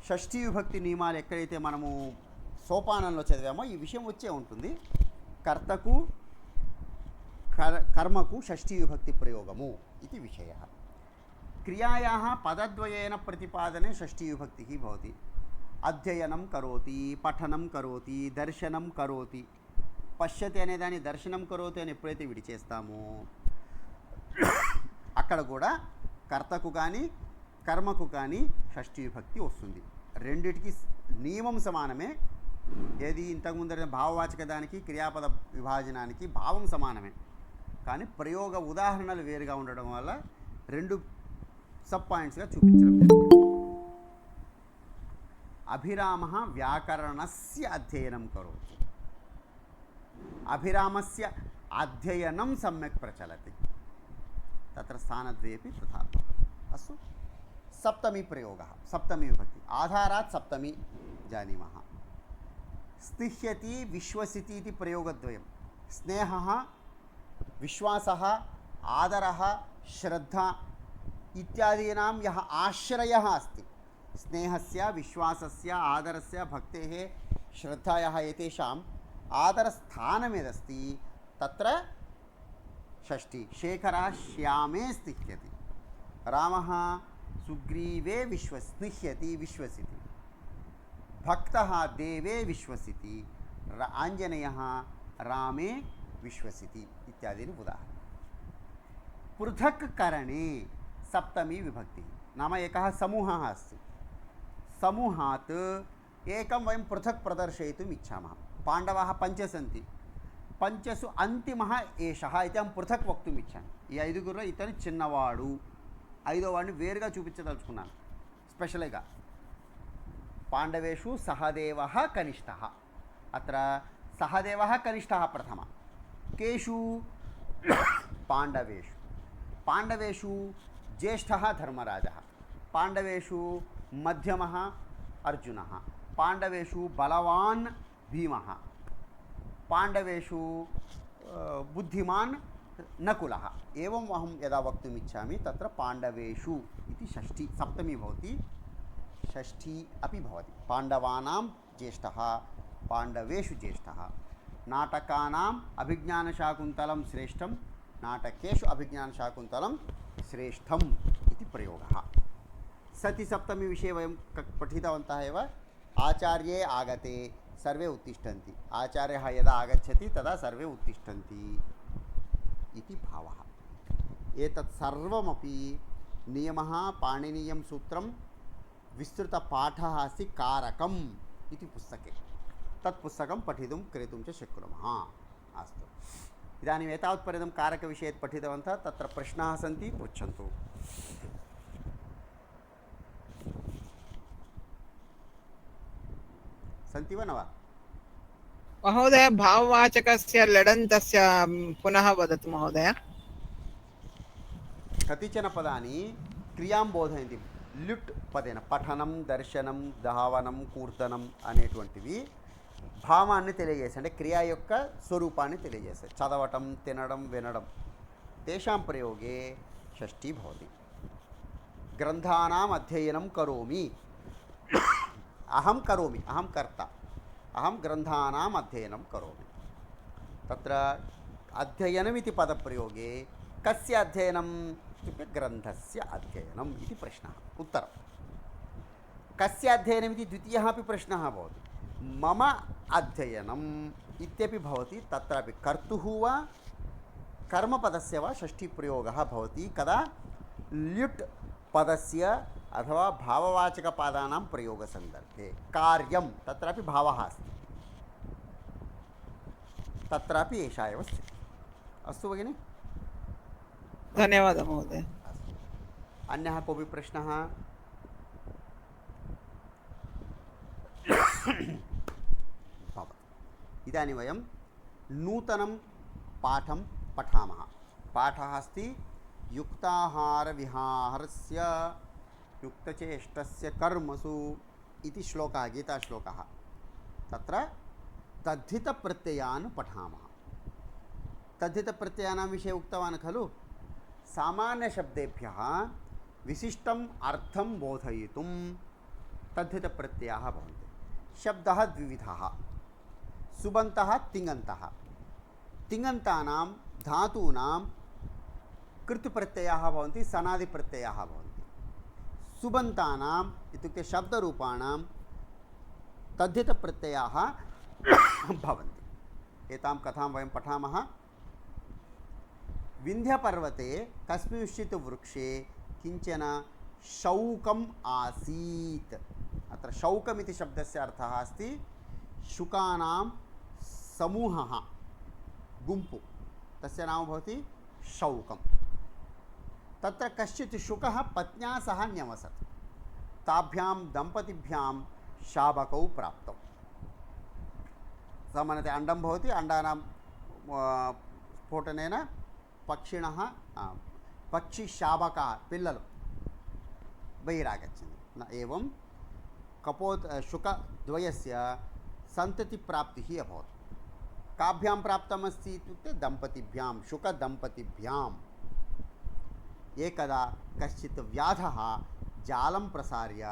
షష్ఠీ విభక్తి నియమాలు ఎక్కడైతే మనము సోపానంలో చదివామో ఈ విషయం వచ్చే ఉంటుంది। కర్తకు కర్మకు షష్ఠీ విభక్తి ప్రయోగము ఇది విషయः। క్రియాయాः పదద్వయేన ప్రతిపాదనే షష్ఠీ విభక్తిः భవతి। అధ్యయనం కరోతి, పఠనం కరోతి, దర్శనం కరోతి। పశ్యతి అనే దాన్ని దర్శనం కరోతి అని ఎప్పుడైతే విడిచేస్తామో అక్కడ కూడా కర్తకు కానీ కర్మకు కానీ షష్ఠీ విభక్తి వస్తుంది। రెండిటికి నియమం సమానమే। ఏది ఇంతకుముందు భావవాచక దానికి క్రియాపద విభాజనానికి భావం సమానమే, కానీ ప్రయోగ ఉదాహరణలు వేరుగా ఉండడం వల్ల రెండు సబ్ పాయింట్స్గా చూపించడం జరిగింది। అభిరామः వ్యాకరణస్య అధ్యయనం కరోతి, అభిరామస్య అధ్యయనం సమ్యక్ ప్రచలతి। తత్ర స్థానద్వయేపి తథా। अस्तु, सप्तमी प्रयोगः, सप्तमी विभक्ति। आधारात् सप्तमी जानीमः। स्निह्यति विश्वसिति इति प्रयोगद्वयं। स्नेहः, विश्वासः, आदरः, श्रद्धा इत्यादीनां यः आश्रयः अस्ति, स्नेहस्य, विश्वासस्य, आदरस्य, भक्तेः, श्रद्धायाः एतेषाम् आदरस्थानमेदस्ति तत्र षष्ठी। शेखरः श्यामे स्निह्यति, रामः सुग्रीवे स्निह्यति विश्वसिति, भक्तः देवे विश्वसिति, आञ्जनेयः रामे विश्वसिति इत्यादीनि उदाहरणानि। पृथक् करणे सप्तमी विभक्तिः, नाम एकः समूहः अस्ति। समूहात् एकं वयं पृथक् प्रदर्शयितुम् इच्छामः। पाण्डवाः पञ्च सन्ति, पञ्चसु अन्तिमः एषः इति अहं पृथक् वक्तुम् इच्छामि। ఈ ఐదుగురులో ఇతను చిన్నవాడు, ఐదో వాడిని వేరుగా చూపించదలుచుకున్నాను స్పెషల్గా। పాండవేషు సహదేవः కనిష్ఠः, అత్ర సహదేవः కనిష్ఠः ప్రథమ। కేషు పాండవేషు, పాండవేషు జ్యేష్ఠः ధర్మరాజः, పాండవేషు మధ్యమः అర్జునः, పాండవేషు బలవాన్ భీమः, పాండవేషు बुद्धिमान् नकुलः। एवम् अहं यदा वक्तुम् इच्छामि तत्र पाण्डवेषु इति षष्ठी सप्तमी भवति, षष्ठी अपि भवति। पाण्डवानां ज्येष्ठः, पाण्डवेषु ज्येष्ठः। नाटकानाम् अभिज्ञानशाकुन्तलं श्रेष्ठं, नाटकेषु अभिज्ञानशाकुन्तलं श्रेष्ठम् इति प्रयोगः। सति सप्तमी विषये वयं पठितवन्तः एव। आचार्ये आगते सर्वे उत्तिष्ठन्ति, आचार्यः यदा आगच्छति तदा सर्वे उत्तिष्ठन्ति इति भावः। एतत् सर्वमपि नियमः पाणिनीयं सूत्रं विस्तृतपाठः अस्ति कारकम् इति पुस्तके। तत् पुस्तकं पठितुं क्रेतुं च शक्नुमः। अस्तु, इदानीम् एतावत्पर्यन्तं कारकविषये पठितवन्तः। तत्र प्रश्नाः सन्ति, पृच्छन्तु। सन्ति वा न वा? महोदय भाववाचकस्य लडन्तस्य पुनः वदतु महोदय। कतिचन पदानि क्रियां बोधयन्ति ल्युट् पदेन। పఠనం, దర్శనం, ధావనం, కీర్తనం అనేటువంటివి భావాన్ని తెలియజేస్తాయి, అంటే క్రియ యొక్క స్వరూపాన్ని తెలియజేస్తాయి. చదవటం, తినడం, వినడం. తేషాం ప్రయోగే షష్ఠీ భవతి. గ్రంథానాం అధ్యయనం కరోమి, అహం కరోమి, అహం కర్త, అహం గ్రంథానాం అధ్యయనం కరోమి. తత్ర అధ్యయనమితి పదప్రయోగే కస్య అధ్యయనం इत्युक्ते ग्रन्थस्य अध्ययनम् इति प्रश्नः। उत्तरं कस्य अध्ययनमिति द्वितीयः अपि प्रश्नः भवति। मम अध्ययनम् इत्यपि भवति। तत्रापि कर्तुः वा कर्मपदस्य वा षष्ठीप्रयोगः भवति। कदा? ल्युट् पदस्य अथवा भाववाचकपदानां प्रयोगसन्दर्भे। कार्यं तत्रापि भावः अस्ति, तत्रापि एषा एव स्थितिः। अस्तु भगिनि, धन्यवादः महोदय। अन्यः कोऽपि प्रश्नः? भवतु। इदानीं वयं नूतनं पाठं पठामः। पाठः अस्ति युक्ताहारविहारस्य युक्तचेष्टस्य कर्मसु इति श्लोकः, गीताश्लोकः। तत्र तद्धितप्रत्ययान् पठामः। तद्धितप्रत्ययानां विषये उक्तवान् खलु। सामान्यशब्देभ्यः विशिष्टम् अर्थं बोधयितुं तद्धितप्रत्ययाः भवन्ति। शब्दः द्विविधः, सुबन्तः, तिङन्तः। तिङन्तानां धातूनां कृत्प्रत्ययाः भवन्ति, सनादिप्रत्ययाः भवन्ति। सुबन्तानाम् इत्युक्ते शब्दरूपाणां तद्धितप्रत्ययाः भवन्ति। एतां कथां वयं पठामः। विन्ध्यपर्वते कस्मिंश्चित् वृक्षे किञ्चन शौकम् आसीत्। अत्र शौकमिति शब्दस्य अर्थः अस्ति शुकानां समूहः, गुम्पु, तस्य नाम भवति शौकं। तत्र कश्चित् शुकः पत्न्या सह न्यवसत्। ताभ्यां दम्पतिभ्यां शाबकौ प्राप्तौ। सामान्यतया अण्डं भवति, अण्डानां स्फोटनेन पक्षिणः पक्षिशाबकाः पिल्ललु बहिरागच्छन्ति। न एवं शुकद्वयस्य सन्ततिप्राप्तिः अभवत्। काभ्यां प्राप्तमस्ति इत्युक्ते दम्पतिभ्यां, शुकदम्पतिभ्याम्। एकदा कश्चित् व्याधः जालं प्रसार्य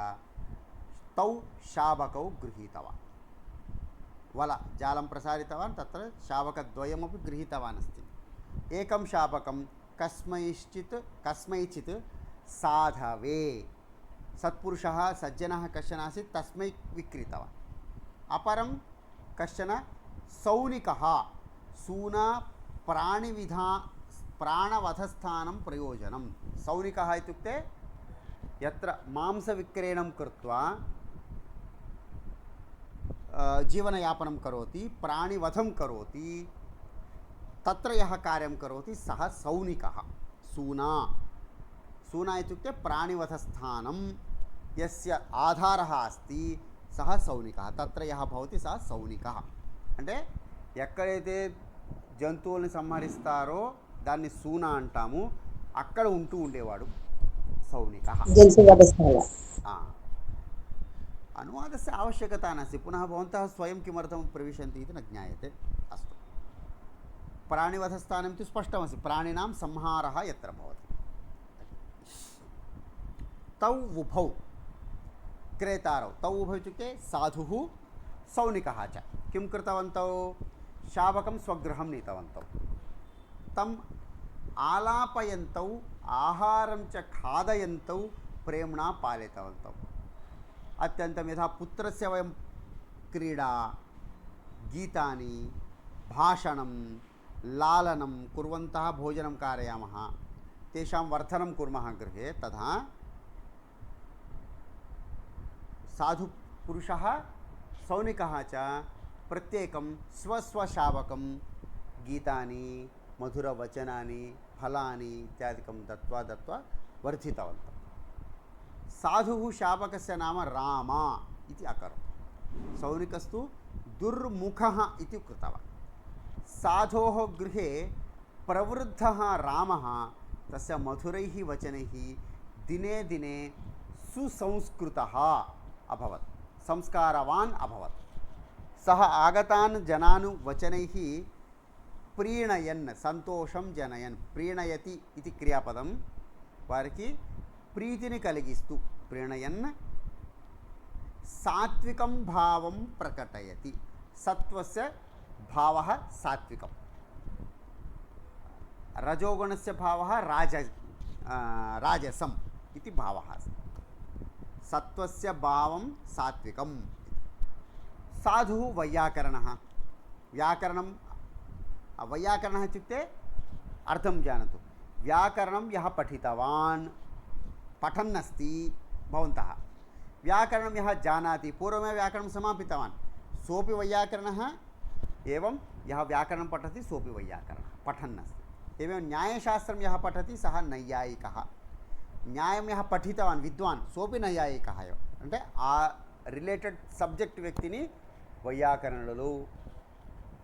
तौ शाबकौ गृहीतवान्। वल जालं प्रसारितवान्, तत्र शाबकद्वयमपि गृहीतवान् अस्ति। एकं शाबकं कस्मैचित् साधवे, सत्पुरुषः सज्जनः कश्चन आसीत्, तस्मै विक्रीतवान्। अपरं कश्चन सौनिकः सूना प्राणवधस्थानं प्रयोजनं। सौनिकः इत्युक्ते यत्र मांसविक्रयणं कृत्वा जीवनयापनं करोति, प्राणिवधं करोति, तत्र यः कार्यं करोति सः सौनिकः। सूना, सूना इत्युक्ते प्राणिवधस्थानं यस्य आधारः अस्ति सः सौनिकः। तत्र यः भवति सः सौनिकः। అంటే ఎక్కడైతే జంతువుల్ని సంహరిస్తారో దాన్ని సూనా అంటాము, అక్కడ ఉంటూ ఉండేవాడు సౌనికः। अनुवादस्य आवश्यकता नास्ति। पुनः भवन्तः स्वयं किमर्थं प्रविशन्ति इति न ज्ञायते। अस्तु, प्राणिवधस्थानम् इति स्पष्टमस्ति, प्राणिनां संहारः यत्र भवति। तौ उभौ क्रेतारौ, तौ उभौ इत्युक्ते साधुः सौनिकः च किं कृतवन्तौ? शाबकं स्वगृहं नीतवन्तौ। तं ఆలాపయంతౌ ఆహారం చ ఖాదయంతౌ ప్రేమ్ణా పాలితవంతౌ. అత్యంతం యథా పుత్రస్య వయం క్రీడా, గీతాని, భాషణం, లాలనం కుర్వంతః భోజనం कारयामः, तेषां वर्धनं कुर्मः गृहे, तथा साधुपुरुषः सौनिकः च प्रत्येकं स्वस्वशावकं गीतानि, मधुरवचनानि, फलानि इत्यादिकं दत्वा वर्धितवन्तः. साधुः शावकस्य नाम राम इति अकरोत्. सौनिकस्तु दुर्मुखः इति कृतवान्. साधोः गृहे प्रवृद्धः रामः तस्य मधुरैः वचनैः दिने दिने सुसंस्कृतः अभवत्, संस्कारवान् अभवत्. सः आगतान् जनान् वचनैः प्रीणयन्, సంతోషం జనయన్, ప్రీణయతి ఇది క్రియాపదం, వారికి ప్రీతిని కలిగిస్తూ, ప్రీణయన్ సాత్వికం భావం ప్రకటయతి. సత్వస్య భావः సాత్వికం, రజోగుణस्य భావः రాజసం इति भावः अस्ति. सत्वस्य भावं सात्विकं. साधुः वैयाकरणः. व्याकरणं वैयाकरणः इत्युक्ते अर्थं जानातु. व्याकरणं यः पठितवान्, पठन् अस्ति भवन्तः, व्याकरणं यः जानाति, पूर्वमेव व्याकरणं समापितवान्, सोऽपि वैयाकरणः. एवं यः व्याकरणं पठति सोऽपि वैयाकरणः पठन् अस्ति. एवं न्यायशास्त्रं यः पठति सः नैयायिकः. న్యాయం యः పఠితవాన్ విద్వాన్ సోపి నైయాయికः एव. అంటే ఆ రిలేటెడ్ సబ్జెక్ట్ వ్యక్తిని వైయాకరణులు.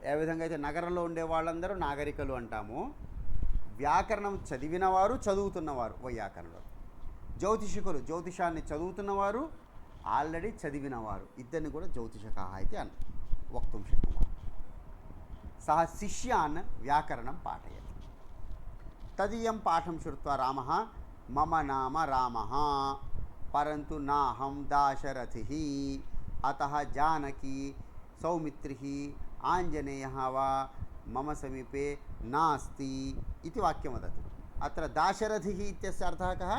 ఏ విధంగా అయితే నగరంలో ఉండే వాళ్ళందరూ నాగరికలు అంటాము, వ్యాకరణం చదివినవారు, చదువుతున్నవారు వైయాకరణులు. జ్యోతిషికులు, జ్యోతిషాన్ని చదువుతున్నవారు, ఆల్రెడీ చదివినవారు, ఇద్దరిని కూడా జ్యోతిషకాः इति वक्तुं शक्नुमः. सः शिष्यान् व्याकरणं पाठयति. तदीयं पाठं श्रुत्वा रामः मम नाम रामः परन्तु नाहं दाशरथिः, अतः जानकी, सौमित्रिः, आञ्जनेयः वा मम समीपे नास्ति इति वाक्यं वदति. अत्र दाशरथिः इत्यस्य अर्थः कः?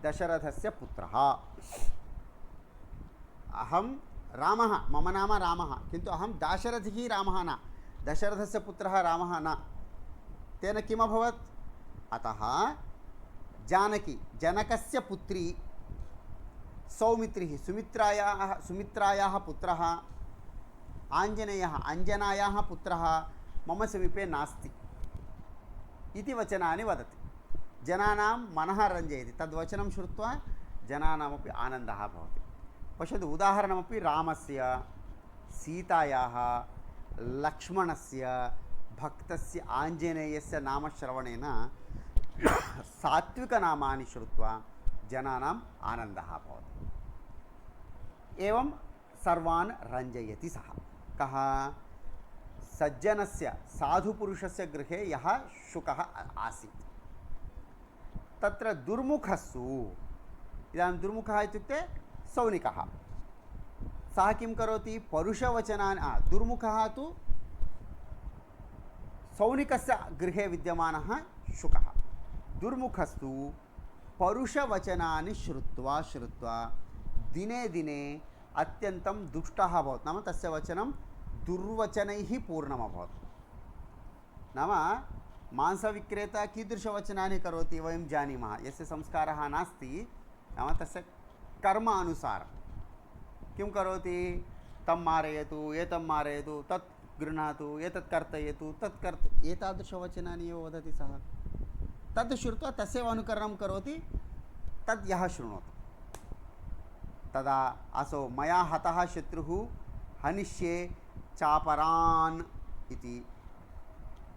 दशरथस्य पुत्रः. अहं रामः, मम नाम रामः, किन्तु अहं दाशरथिः रामः न, दशरथस्य पुत्रः रामः न. तेन किम् अभवत्? अतः जानकी जनकस्य पुत्री, सौमित्रिः सुमित्रायाः पुत्रः, आञ्जनेयः अञ्जनायाः पुत्रः मम समीपे नास्ति इति वचनानि वदति. जनानां मनः रञ्जयति. तद्वचनं श्रुत्वा जनानामपि आनन्दः भवति. पश्यतु, उदाहरणमपि रामस्य, सीतायाः, लक्ष्मणस्य, भक्तस्य आञ्जनेयस्य नामश्रवणेन सात्विकनामानि श्रुत्वा जनानाम् आनन्दः भवति. एवं सर्वान् रञ्जयति सः. कः? सज्जनस्य, साधुपुरुषस्य गृहे यः शुकः आसीत्, तत्र दुर्मुखस्सु. इदानीं दुर्मुखः इत्युक्ते सौनिकः. सः किं करोति? परुषवचनानि. दुर्मुखः तु सौनिकस्य गृहे विद्यमानः शुकः. दुर्मुखस्तु परुषवचनानि श्रुत्वा दिने दिने अत्यन्तं दुष्टः अभवत्. नाम तस्य वचनं दुर्वचनैः पूर्णम् अभवत्. नाम मांसविक्रेता कीदृशवचनानि करोति वयं जानीमः. यस्य संस्कारः नास्ति, नाम तस्य कर्म अनुसारं किं करोति? तं मारयतु, एतं मारयतु, तत् गृह्णातु, एतत् कर्तयतु, तत् एतादृशवचनानि एव वदति सः. तद् श्रुत्वा तस्यैव अनुकरणं करोति. तद् यः शृणोति, तदा असौ मया हतः शत्रुः हनिष्ये चापरान् इति.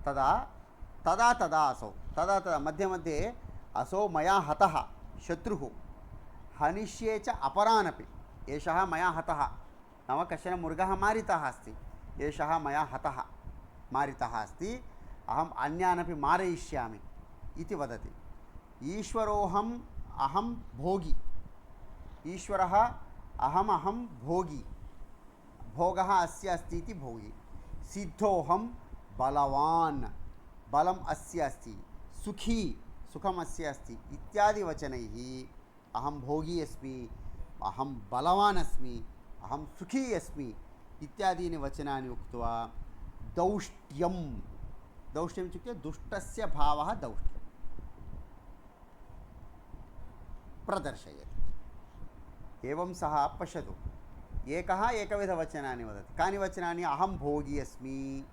तदा असौ तदा मध्ये मध्ये असौ मया हतः शत्रुः हनिष्ये च अपरानपि. एषः मया हतः, नाम कश्चन मृगः मारितः अस्ति, एषः मया हतः मारितः अस्ति, अहम् अन्यानपि मारयिष्यामि इति वदति. ईश्वरोऽहम् अहं भोगी, ईश्वरः अहं भोगी, भोगः अस्य अस्ति इति भोगी. सिद्धोऽहं बलवान्, बलम् अस्य अस्ति. सुखी सुखमस्य अस्ति इत्यादि वचनैः अहं भोगी अस्मि, अहं बलवान् अस्मि, अहं सुखी अस्मि इत्यादीनि वचनानि उक्त्वा दौष्ट्यं, दौष्ट्यम् इत्युक्ते दुष्टस्य भावः दौष्ट्यं प्रदर्शयति। एवं सः पश्यतु, एकः एकविधवचनानि वदति। कानि वचनानि? अहं भोगी अस्मि,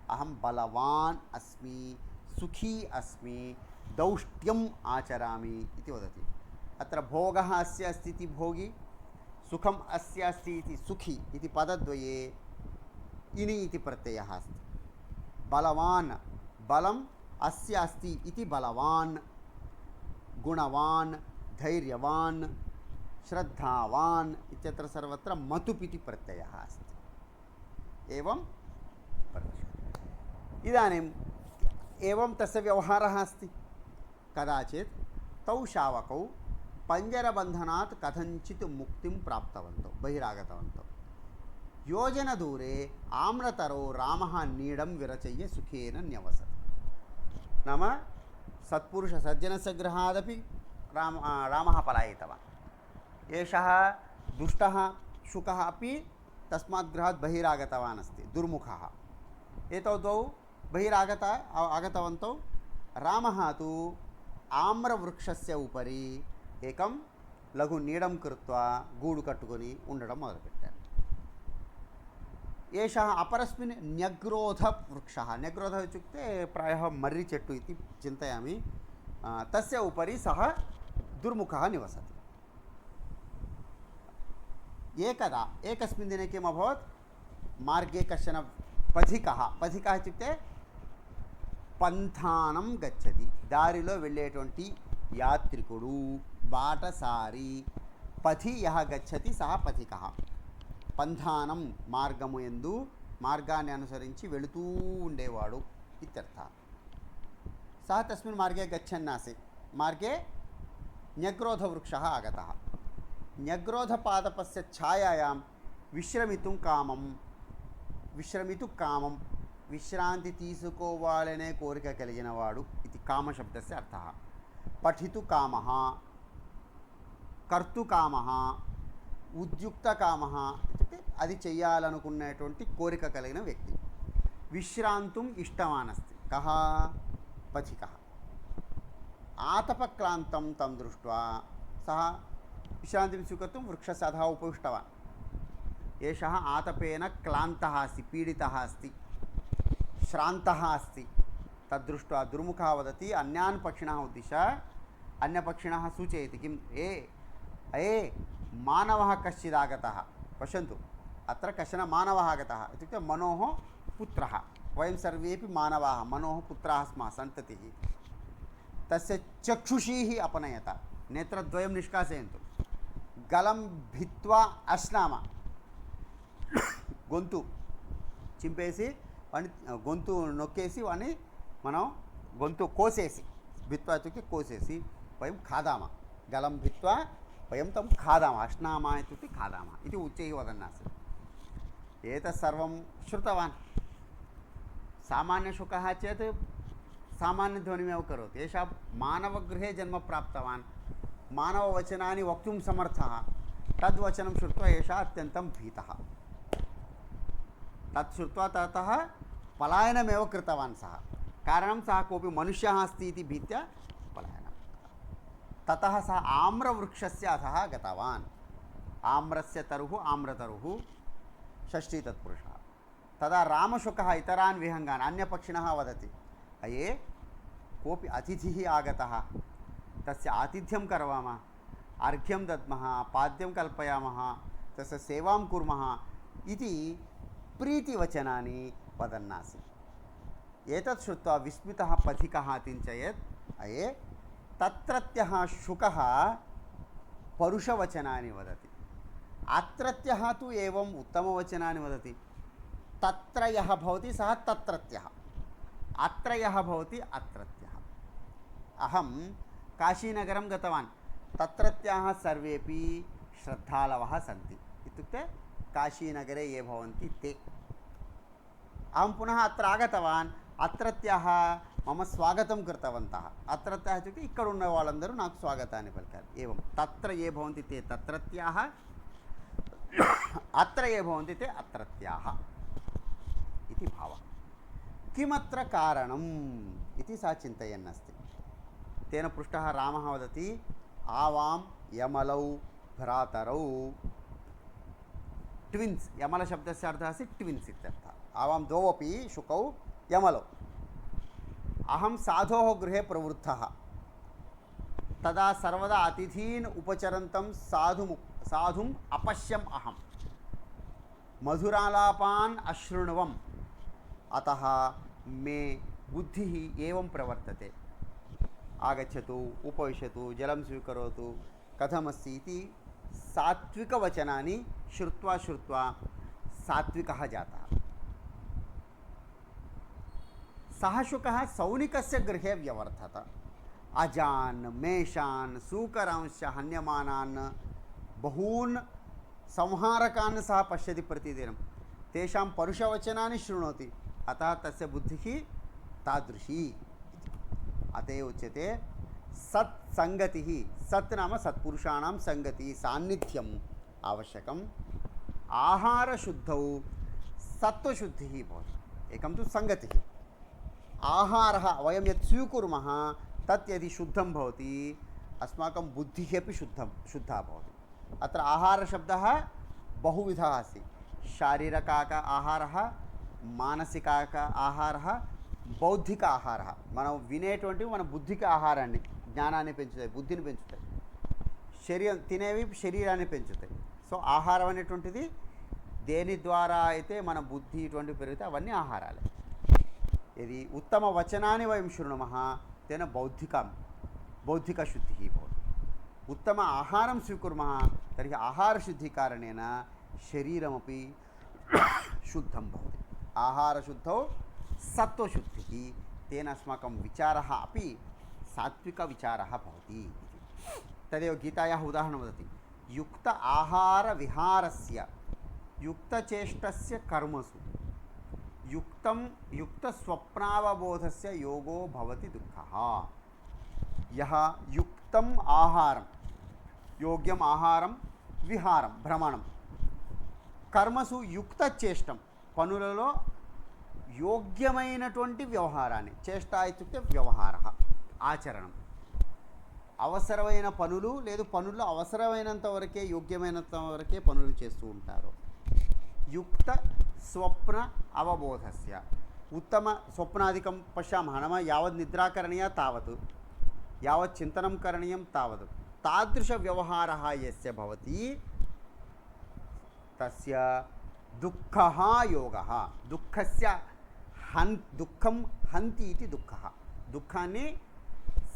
अहं बलवान् अस्मि, सुखी अस्मि, दौष्ट्यम् आचरामि इति वदति। अत्र भोगः अस्य अस्ति इति भोगी, सुखम् अस्य अस्ति इति सुखी इति पदद्वये इनि इति प्रत्ययः अस्ति। बलवान्, बलम् अस्य अस्ति इति बलवान्, गुणवान्, धैर्यवान्, श्रद्धावान् इत्यत्र सर्वत्र मतुप् इति प्रत्ययः अस्ति। एवं इदानीम् एवं तस्य व्यवहारः अस्ति। कदाचित् तौ शावकौ पञ्जरबन्धनात् कथञ्चित् मुक्तिं प्राप्तवन्तौ, बहिरागतवन्तौ। योजनदूरे आम्रतरौ रामः नीडं विरचय्य सुखेन न्यवसत्। नाम सत्पुरुषसज्जनस्य गृहादपि रामः पलायितवान्। एषः दुष्टः शुकः अपि तस्मात् गृहात् बहिरागतवान् अस्ति, दुर्मुखः। एतौ द्वौ आगतवन्तौ। रामः तु आम्रवृक्षस्य उपरि एकं लघु नीडं कृत्वा गूडु कट्टुकोनि उण्डडं मोदलुपेट्टारु। एषः अपरस्मिन् न्यग्रोधवृक्षः, न्यग्रोधः इत्युक्ते प्रायः मर्रि चेट्टु इति चिन्तयामि, तस्य उपरि सः दुर्मुखः निवसति। एकदा एकस्मिन् दिने किम् अभवत्? मार्गे कश्चन पथिकः इत्युक्ते పంథానం గచ్చతి, దారిలో వెళ్ళేటువంటి యాత్రికుడు, బాటసారి, పథి యహ గచ్చతి సహ పథికః. పంథానం మార్గము యందు మార్గాన్ని అనుసరించి వెళుతూ ఉండేవాడు ఇత్యర్థ. సహ తస్మిన్ మార్గే గచ్చన్నాసీత్. మార్గే న్యగ్రోధవృక్షः ఆగతः. న్యగ్రోధపాదపస్య ఛాయాయాం విశ్రమితు కామం, విశ్రాంతి తీసుకోవాలనే కోరిక కలిగిన వాడు ఇది కామశబ్దస్య అర్థः. పఠితు కామः, కర్తు కామः, ఉద్యుక్త కామः ఇత్యుక్తే అది చెయ్యాలనుకునేటువంటి కోరిక కలిగిన వ్యక్తి. విశ్రాంతుం ఇష్టవాన్ అస్తి కः? పథికः. ఆతపక్లాంతం తం దృష్ట్వా సः విశ్రాంతిం స్వీకర్తుం వృక్షस्य अधः उपविष्टवान्. एषः आतपेन क्लान्तः अस्ति, पीडितः अस्ति, श्रान्तः अस्ति. तद्दृष्ट्वा दुर्मुखः वदति, अन्यान् पक्षिणः उद्दिश्य अन्यपक्षिणः सूचयति किम्? ए मानवः कश्चिदागतः, पश्यन्तु अत्र कश्चन मानवः आगतः इत्युक्ते मनोः पुत्रः. वयं सर्वेपि मानवाः, मनोः पुत्राः स्मः, सन्ततिः. तस्य चक्षुषीः अपनयत, नेत्रद्वयं निष्कासयन्तु. गलं भित्त्वा अश्नाम, గొంతు చింపేసి వాడిని గొంతు నొక్కేసి వాడిని మనం గొంతు కోసేసి, భిత్వా ఇత్యుక్తే కోసేసి వయం ఖాదామ, గలం భిత్వా వయం తం ఖాదామ, అశ్నామ ఇత్యుక్తే ఖాదామ ఇది ఉच्चैः वदन्नासीत्. एतत् सर्वं श्रुतवान्. सामान्यशुकः चेत् सामान्यध्वनिमेव करोति. एषः मानवगृहे जन्म प्राप्तवान्, मानववचनानि वक्तुं समर्थः. तद्वचनं श्रुत्वा एषः अत्यन्तं भीतः. तत् श्रुत्वा ततः पलायनमेव कृतवान् सः. कारणं सः कोऽपि मनुष्यः अस्ति इति भीत्या पलायनं. ततः सः आम्रवृक्षस्य अधः गतवान्. आम्रस्य तरुः आम्रतरुः षष्ठी तत्पुरुषः. तदा रामशुकः इतरान् विहङ्गान् अन्यपक्षिणः वदति, अये कोऽपि अतिथिः आगतः, तस्य आतिथ्यं करवामः, अर्घ्यं दद्मः, पाद्यं कल्पयामः, तस्य सेवां कुर्मः इति प्रीतिवचनानि वदन्नासीत्. एतत् श्रुत्वा विस्मितः पथिकः चिन्तयत्, अये तत्रत्यः शुकः परुषवचनानि वदति, अत्रत्यः तु एवम् उत्तमवचनानि वदति. तत्र यः भवति सः तत्रत्यः, अत्र यः भवति अत्रत्यः. अहं काशीनगरं गतवान्, तत्रत्याः सर्वेपि श्रद्धालवः सन्ति, इत्युक्ते काशीनगरे ये भवन्ति ते. अहं पुनः अत्र आगतवान्, అత్రత్యాः మమ స్వాగతం కృతవంతः. అత్రత్యాः ఇత్యుక్తే ఇక్కడ ఉన్న వాళ్ళందరూ నాకు స్వాగతాన్ని పలికారు. ఏవం తత్ర ఏ భవంతి తే తత్రత్యాः, అత్ర ఏ భవంతి తే అత్రత్యాः इति भावः. किमत्र कारणम् इति सा चिन्तयन् अस्ति. तेन पृष्टः रामः वदति आवां यमलौ भ्रातरौ. ट्विन्स्, यमलशब्दस्य अर्थः अस्ति ट्विन्स् इत्यर्थः. आवां द्वौ अपि शुकौ यमलौ. अहं साधोः गृहे प्रवृत्तः. तदा सर्वदा अतिथीन् उपचरन्तं साधुम् अपश्यम् अहं. मधुरालापान् अशृण्वम्. अतः मे बुद्धिः एवं प्रवर्तते. आगच्छतु, उपविशतु, जलं स्वीकरोतु, कथमस्ति इति सात्विकवचनानि श्रुत्वा सात्विकः जातः. सः शुकः सौनिकस्य गृहे व्यवर्धत. अजान्, मेषान्, सूकरांश्च हन्यमानान् बहून् संहारकान् सः पश्यति प्रतिदिनं. तेषां परुषवचनानि शृणोति. अतः तस्य बुद्धिः तादृशी. अत एव उच्यते सत्सङ्गतिः. सत् नाम सत्पुरुषाणां सङ्गतिः, सान्निध्यम् आवश्यकम्. आहारशुद्धौ सत्त्वशुद्धिः भवति. एकं तु सङ्गतिः. आहारः वयं यत् स्वीकुर्मः तत् यदि शुद्धं भवति अस्माकं बुद्धिः अपि शुद्धा भवति. अत्र आहारशब्दः बहुविधः अस्ति. शारीरकाक आहारः, మానసికాక ఆహార, బౌద్ధిక ఆహార. మనం వినేటువంటివి మన బుద్ధిక ఆహారాన్ని, జ్ఞానాన్ని పెంచుతాయి, బుద్ధిని పెంచుతాయి. శరీరం తినేవి శరీరాన్ని పెంచుతాయి. సో ఆహారం అనేటువంటిది దేని ద్వారా అయితే మన బుద్ధి ఇటువంటివి పెరిగితే అవన్నీ ఆహారాలే. ఇది ఉత్తమ వచనాన్ని వయం శృణుమः తేన బౌద్ధికశుద్ధిः భవతి. उत्तम आहारं स्वीकुर्मः तर्हि आहारशुद्धिकारणेन शरीरमपि शुद्धं भवति. आहारशुद्धौ सत्त्वशुद्धिः, तेन अस्माकं विचारः अपि सात्विकविचारः भवति. तदेव गीतायाः उदाहरणं वदति. युक्त आहारविहारस्य युक्तचेष्टस्य कर्मसु युक्तस्वप्नावबोधस्य योगो भवति दुःखः. यः युक्तम् आहारं, योग्यम् आहारं, विहारं, भ्रमणं, कर्मसु युक्तचेष्टं, పనులలో యోగ్యమైనటువంటి వ్యవహారాన్ని, చేష్ట ఇత్యుక్తే వ్యవహారः, ఆచరణం. అవసరమైన పనులు లేదు పనుల్లో అవసరమైనంత వరకే, యోగ్యమైనంత వరకే పనులు చేస్తూ ఉంటారు. యుక్త స్వప్న అవబోధస్య, ఉత్తమ స్వప్నాదికం పశ్యామः, नाम यावत् निद्रा करणीया तावत्, यावत् चिन्तनं करणीयं तावत्, तादृशव्यवहारः यस्य भवति तस्य दुःखः योगः. दुःखस्य दुःखं हन्ति इति दुःखः. దుఃఖాన్ని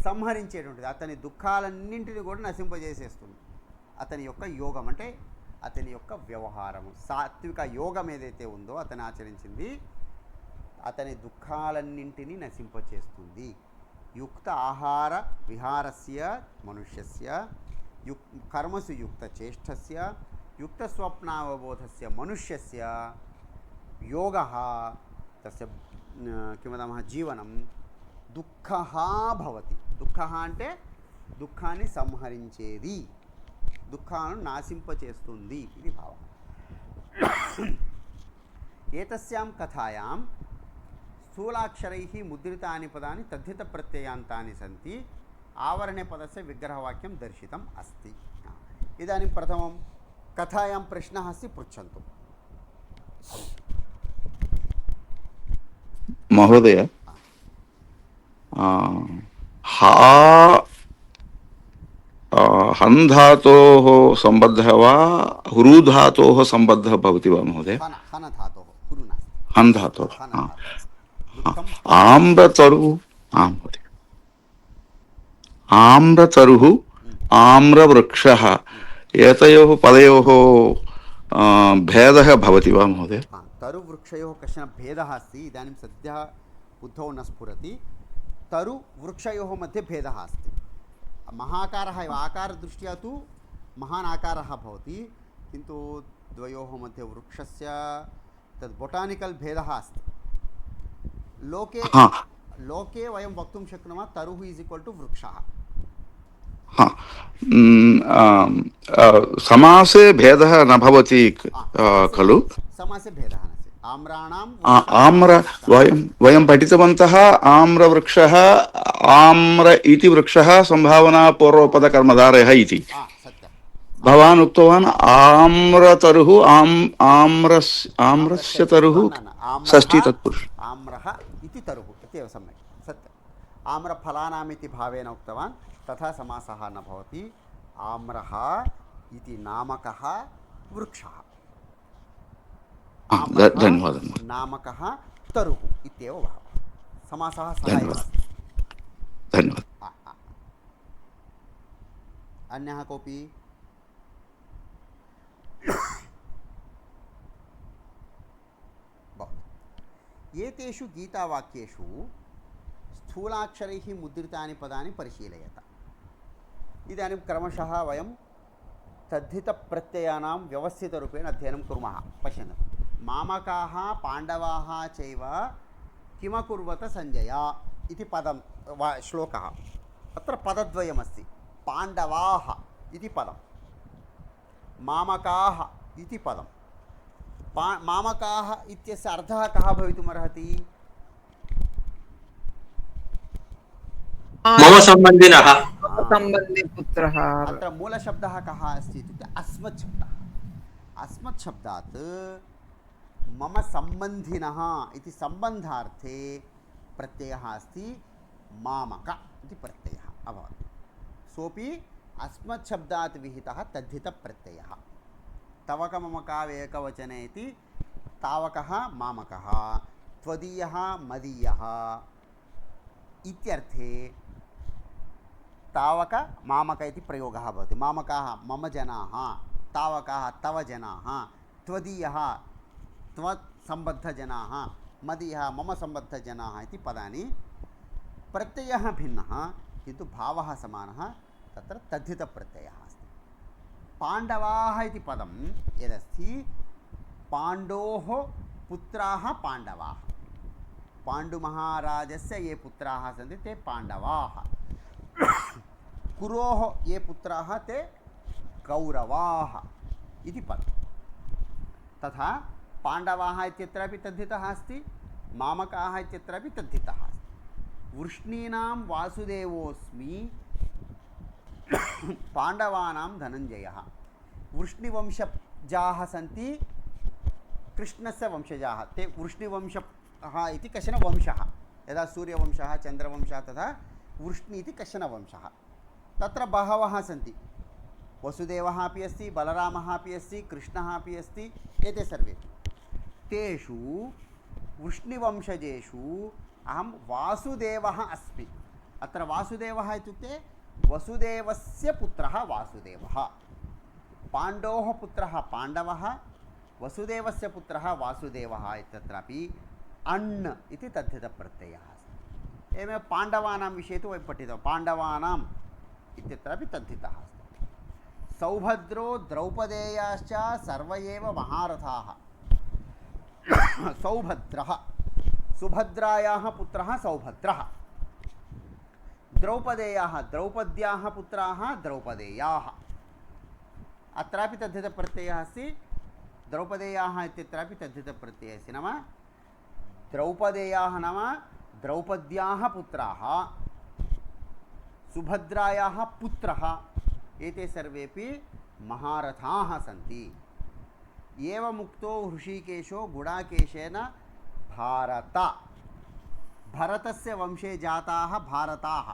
సంహరించేటువంటిది, అతని దుఃఖాలన్నింటినీ కూడా నశింపజేసేస్తుంది. అతని యొక్క యోగం అంటే అతని యొక్క వ్యవహారము, సాత్విక యోగం ఏదైతే ఉందో అతను ఆచరించింది అతని దుఃఖాలన్నింటినీ నశింపచేస్తుంది. యుక్త ఆహార విహారస్య మనుష్యస్య కర్మసు యుక్త చేష్టస్య युक्त स्वप्नावबोधस्य मनुष्यस्य योगः, तस्य किं वदामः जीवनं दुःखः भवति. दुःखः అంటే దుఃఖాన్ని సంహరించేది, దుఃఖాలను నాశింపచేస్తుంది ఇది భావం. ఏతస్యాం కథాయాం స్థూలాక్షరైः ముద్రితాని పదాని తద్ధిత ప్రత్యయాంతాని సంతి. ఆవరణే పదस्य విగ్రహవాక్యం దర్శితం अस्ति. ఇదాनीं ప్రథమం कथायां प्रश्नः अस्ति, पृच्छन्तु. महोदय, हन् धातोः सम्बद्धः वा हुरु धातोः सम्बद्धः भवति वा महोदय? हन धातोः, हुरु नास्ति. हन् धातोः. आम्रतरुः, आं महोदय, आम्रतरुः, आम्रवृक्षः, एतयोः पदयोः भेदः भवति वा महोदय? तरुवृक्षयोः कश्चन भेदः अस्ति. इदानीं सद्यः बुद्धौ न स्फुरति. तरुवृक्षयोः मध्ये भेदः अस्ति. महाकारः एव, आकारदृष्ट्या तु महान् आकारः भवति, किन्तु द्वयोः मध्ये वृक्षस्य तद् बोटानिकल् भेदः अस्ति. लोके हा लोके वयं वक्तुं शक्नुमः तरुः इस् इक्वल् टु वृक्षः। हा समासे भेदः न भवति खलु? समासे भेदः नास्ति। आम्राणां आम्र वयं पठितवन्तः आम्रवृक्षः आम्र इति वृक्षः सम्भावनापूर्वपदकर्मधारयः इति। सत्यं भवान् उक्तवान् आम्रतरुः आम्रस्य तरुः षष्ठी तत्पुरुष। आम्रः इति तरुः इत्येव सम्यक् सत्यम्। आम्रफलानामिति भावेन उक्तवान्, तथा समासः न भवति। आम्रः इति नामकः वृक्षः, धन्यवादः। नामकः तरुः इत्येव भावः। समासः सः एव धन्यवादः। अस्ति। धन्यवादः। अन्यः कोऽपि? एतेषु गीतावाक्येषु स्थूलाक्षरैः मुद्रितानि पदानि परिशीलयत। इदानीं क्रमशः वयं तद्धितप्रत्ययानां व्यवस्थितरूपेण अध्ययनं कुर्मः। पश्यन्तु, मामकाः पाण्डवाः चैव किमकुर्वत सञ्जय इति पदं श्लोकः। अत्र पदद्वयमस्ति। पाण्डवाः इति पदं, मामकाः इति पदं। मामकाः इत्यस्य अर्थः कः भवितुमर्हति? मम सम्बन्धिनः। सम्बन्धि पुत्रः। अत्र मूलशब्दः कः अस्ति इत्युक्ते अस्मत् शब्दः। अस्मत् शब्दात् मम सम्बन्धिनः इति सम्बन्धार्थे प्रत्ययः अस्ति मामक इति प्रत्ययः अभवत्। सोऽपि अस्मत् शब्दात् विहितः तद्धितप्रत्ययः। तवक ममकाव एकवचने इति तावकः मामकः, त्वदीयः मदीयः इत्यर्थे तावक मामक इति प्रयोगः भवति। मामकाः मम जनाः, तावकाः तव जनाः, त्वदीयः त्वत्सम्बद्धजनाः, मदीयः मम सम्बद्धजनाः इति पदानि। प्रत्ययः भिन्नः किन्तु भावः समानः। तत्र तद्धितप्रत्ययः अस्ति। पाण्डवाः इति पदं यदस्ति, पाण्डोः पुत्राः पाण्डवाः। पाण्डुमहाराजस्य ये पुत्राः सन्ति ते पाण्डवाः। कुरोः ये पुत्राः ते कौरवाः इति पदं। तथा पाण्डवाः इत्यत्रापि तद्धितः अस्ति, मामकाः इत्यत्रापि तद्धितः अस्ति। वृष्णीनां वासुदेवोऽस्मि, पाण्डवानां धनञ्जयः। वृष्णिवंशजाः सन्ति, कृष्णस्य वंशजाः ते वृष्णिवंशः इति कश्चन वंशः। यदा सूर्यवंशः चन्द्रवंशः तथा वृष्णि इति कश्चन वंशः। तत्र बहवः सन्ति। वसुदेवः अपि अस्ति, बलरामः अपि अस्ति, कृष्णः अपि अस्ति, एते सर्वे। तेषु वृष्णिवंशजेषु अहं वासुदेवः अस्मि। अत्र वासुदेवः इत्युक्ते वसुदेवस्य पुत्रः वासुदेवः। पाण्डोः पुत्रः पाण्डवः, वसुदेवस्य पुत्रः वासुदेवः इत्यत्रापि अण् इति तद्धितप्रत्ययः अस्ति। एवमेव पाण्डवानां विषये तु वयं पठितवन्तः। पाण्डवानाम् इत्यत्रापि तद्धितः अस्ति। सौभद्रो द्रौपदेयाश्च सर्व एव महारथाः। सौभद्रः, सुभद्रायाः पुत्रः सौभद्रः। द्रौपदेयाः, द्रौपद्याः पुत्राः द्रौपदेयाः। अत्रापि तद्धितप्रत्ययः अस्ति। द्रौपदेयाः इत्यत्रापि तद्धितप्रत्ययः अस्ति। नाम द्रौपदेयाः नाम द्रौपद्याः पुत्राः, सुभद्रायाः पुत्रः, एते सर्वेपि महारथाः सन्ति। एवमुक्तो हृषीकेशो गुडाकेशेन भारत, भरतस्य वंशे जाताः भारताः।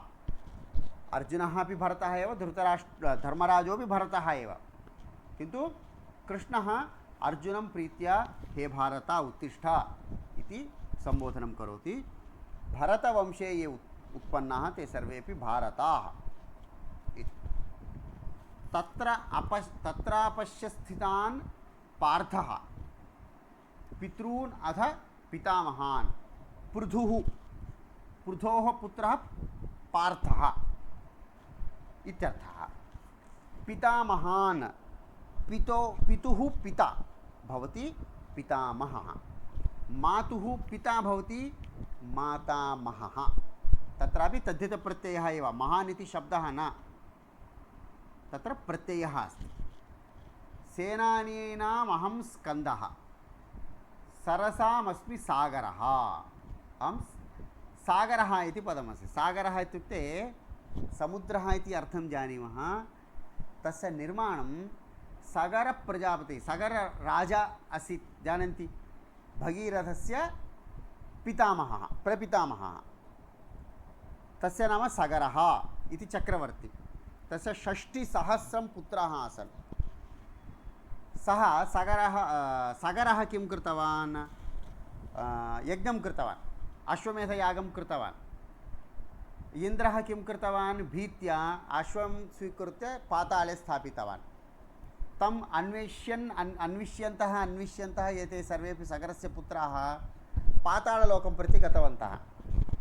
अर्जुनः अपि भरतः एव, धर्मराजोपि भरतः एव। किन्तु कृष्णः अर्जुनं प्रीत्या हे भारत उत्तिष्ठ इति सम्बोधनं करोति। भरतवंशे ये उत्पन्नाः ते सर्वेपि भारताः। तत्रापश्य स्थितान् पार्थः पितॄन् अथ पितामहान्। पृथोः पुत्रः पार्थः इत्यर्थः। पितामहान्, पितुः पिता भवति पितामहः। मातुः पिता भवति मातामहः, तत्रापि तद्धितप्रत्ययः एव, महान् इति शब्दः न, तत्र प्रत्ययः अस्ति। सेनानीनाम् अहं स्कन्दः, सरसामस्मि सागरः। अहं सागरः इति पदमस्ति। सागरः इत्युक्ते समुद्रः इति अर्थं जानीमः। तस्य निर्माणं सगरप्रजापतिः, सगरराजा आसीत्, जानन्ति, भगीरथस्य पितामहः, प्रपितामहः, तस्य नाम सगरः इति चक्रवर्ती। तस्य 60,000 पुत्राः आसन्। सः सगरः किं कृतवान्? यज्ञं कृतवान्, अश्वमेधयागं कृतवान्। इन्द्रः किं कृतवान्? भीत्या अश्वं स्वीकृत्य पाताले स्थापितवान्। तम् अन्विष्यन्तः एते सर्वेपि सगरस्य पुत्राः पाताललोकं प्रति गतवन्तः।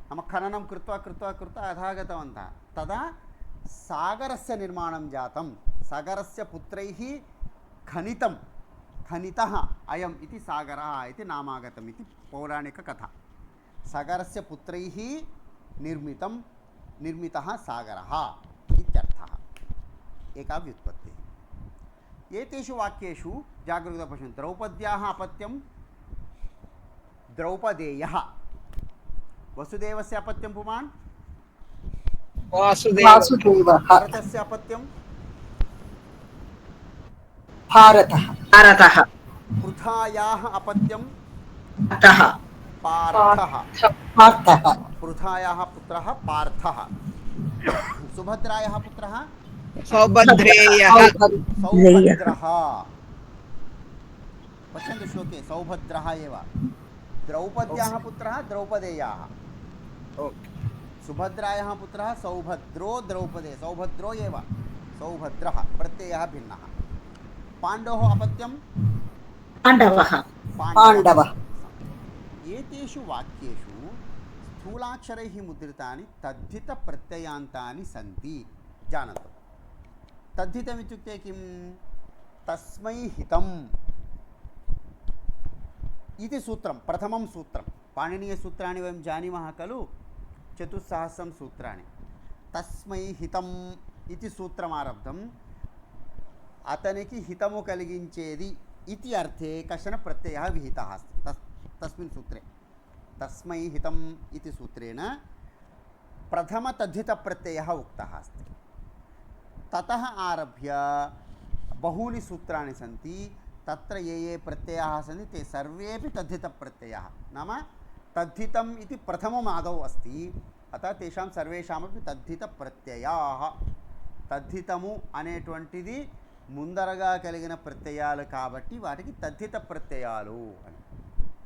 नाम खननं कृत्वा कृत्वा कृत्वा अधः गतवन्तः। तदा सागरस्य निर्माणं जातं। सागरस्य पुत्रैः खनितः अयम् इति सागरः इति नामागतम् इति पौराणिककथा। सागरस्य पुत्रैः निर्मितः सागरः इत्यर्थः। एका व्युत्पत्तिः। एतेषु वाक्येषु जागरूकतया पश्यन्तु। द्रौपद्याः अपत्यं द्रौपदेयः, वसुदेवस्य अपत्यं पुमान् वासुदेवः, भरतस्य अपत्यं भारतः, पृथायाः अपत्यं अतः, पार्थः, पृथायाः पुत्रः पार्थः, सुभद्रायाः पुत्रः सौभद्रेयः, सौभद्रः। पश्यन्तु श्लोके सौभद्रः एव। द्रौपद्याः पुत्रः द्रौपदेयाः, सुभद्रायाः पुत्रः सौभद्रो द्रौपदे, सौभद्रो एव, सौभद्रः, प्रत्ययः भिन्नः। पाण्डोः अपत्यं पाण्डवः। एतेषु वाक्येषु स्थूलाक्षरैः मुद्रितानि तद्धितप्रत्ययान्तानि सन्ति। जानन्तु, तद्धितमित्युक्ते किं? तस्मै हितम् इति सूत्रं, प्रथमं सूत्रं। पाणिनीयसूत्राणि वयं जानीमः खलु, 4,000 सूत्राणि। तस्मै हितम् इति सूत्रमारब्धम्। अतनिकि हितमु कलिगिंचेदि इति अर्थे कश्चन प्रत्ययः विहितः अस्ति तस्मिन् सूत्रे। तस्मै हितम् इति सूत्रेण प्रथमतद्धितप्रत्ययः उक्तः अस्ति। ततः आरभ्य बहूनि सूत्राणि सन्ति। तत्र ये प्रत्ययाः सन्ति ते सर्वेपि तद्धितप्रत्ययाः। नाम तद्धितम् इति प्रथमम् आदौ अस्ति, अतः तेषां सर्वेषामपि तद्धितप्रत्ययाः। తద్ధితము అనేటువంటిది ముందరగా కలిగిన ప్రత్యయాలు కాబట్టి వాటికి తద్ధిత ప్రత్యయాలు అని.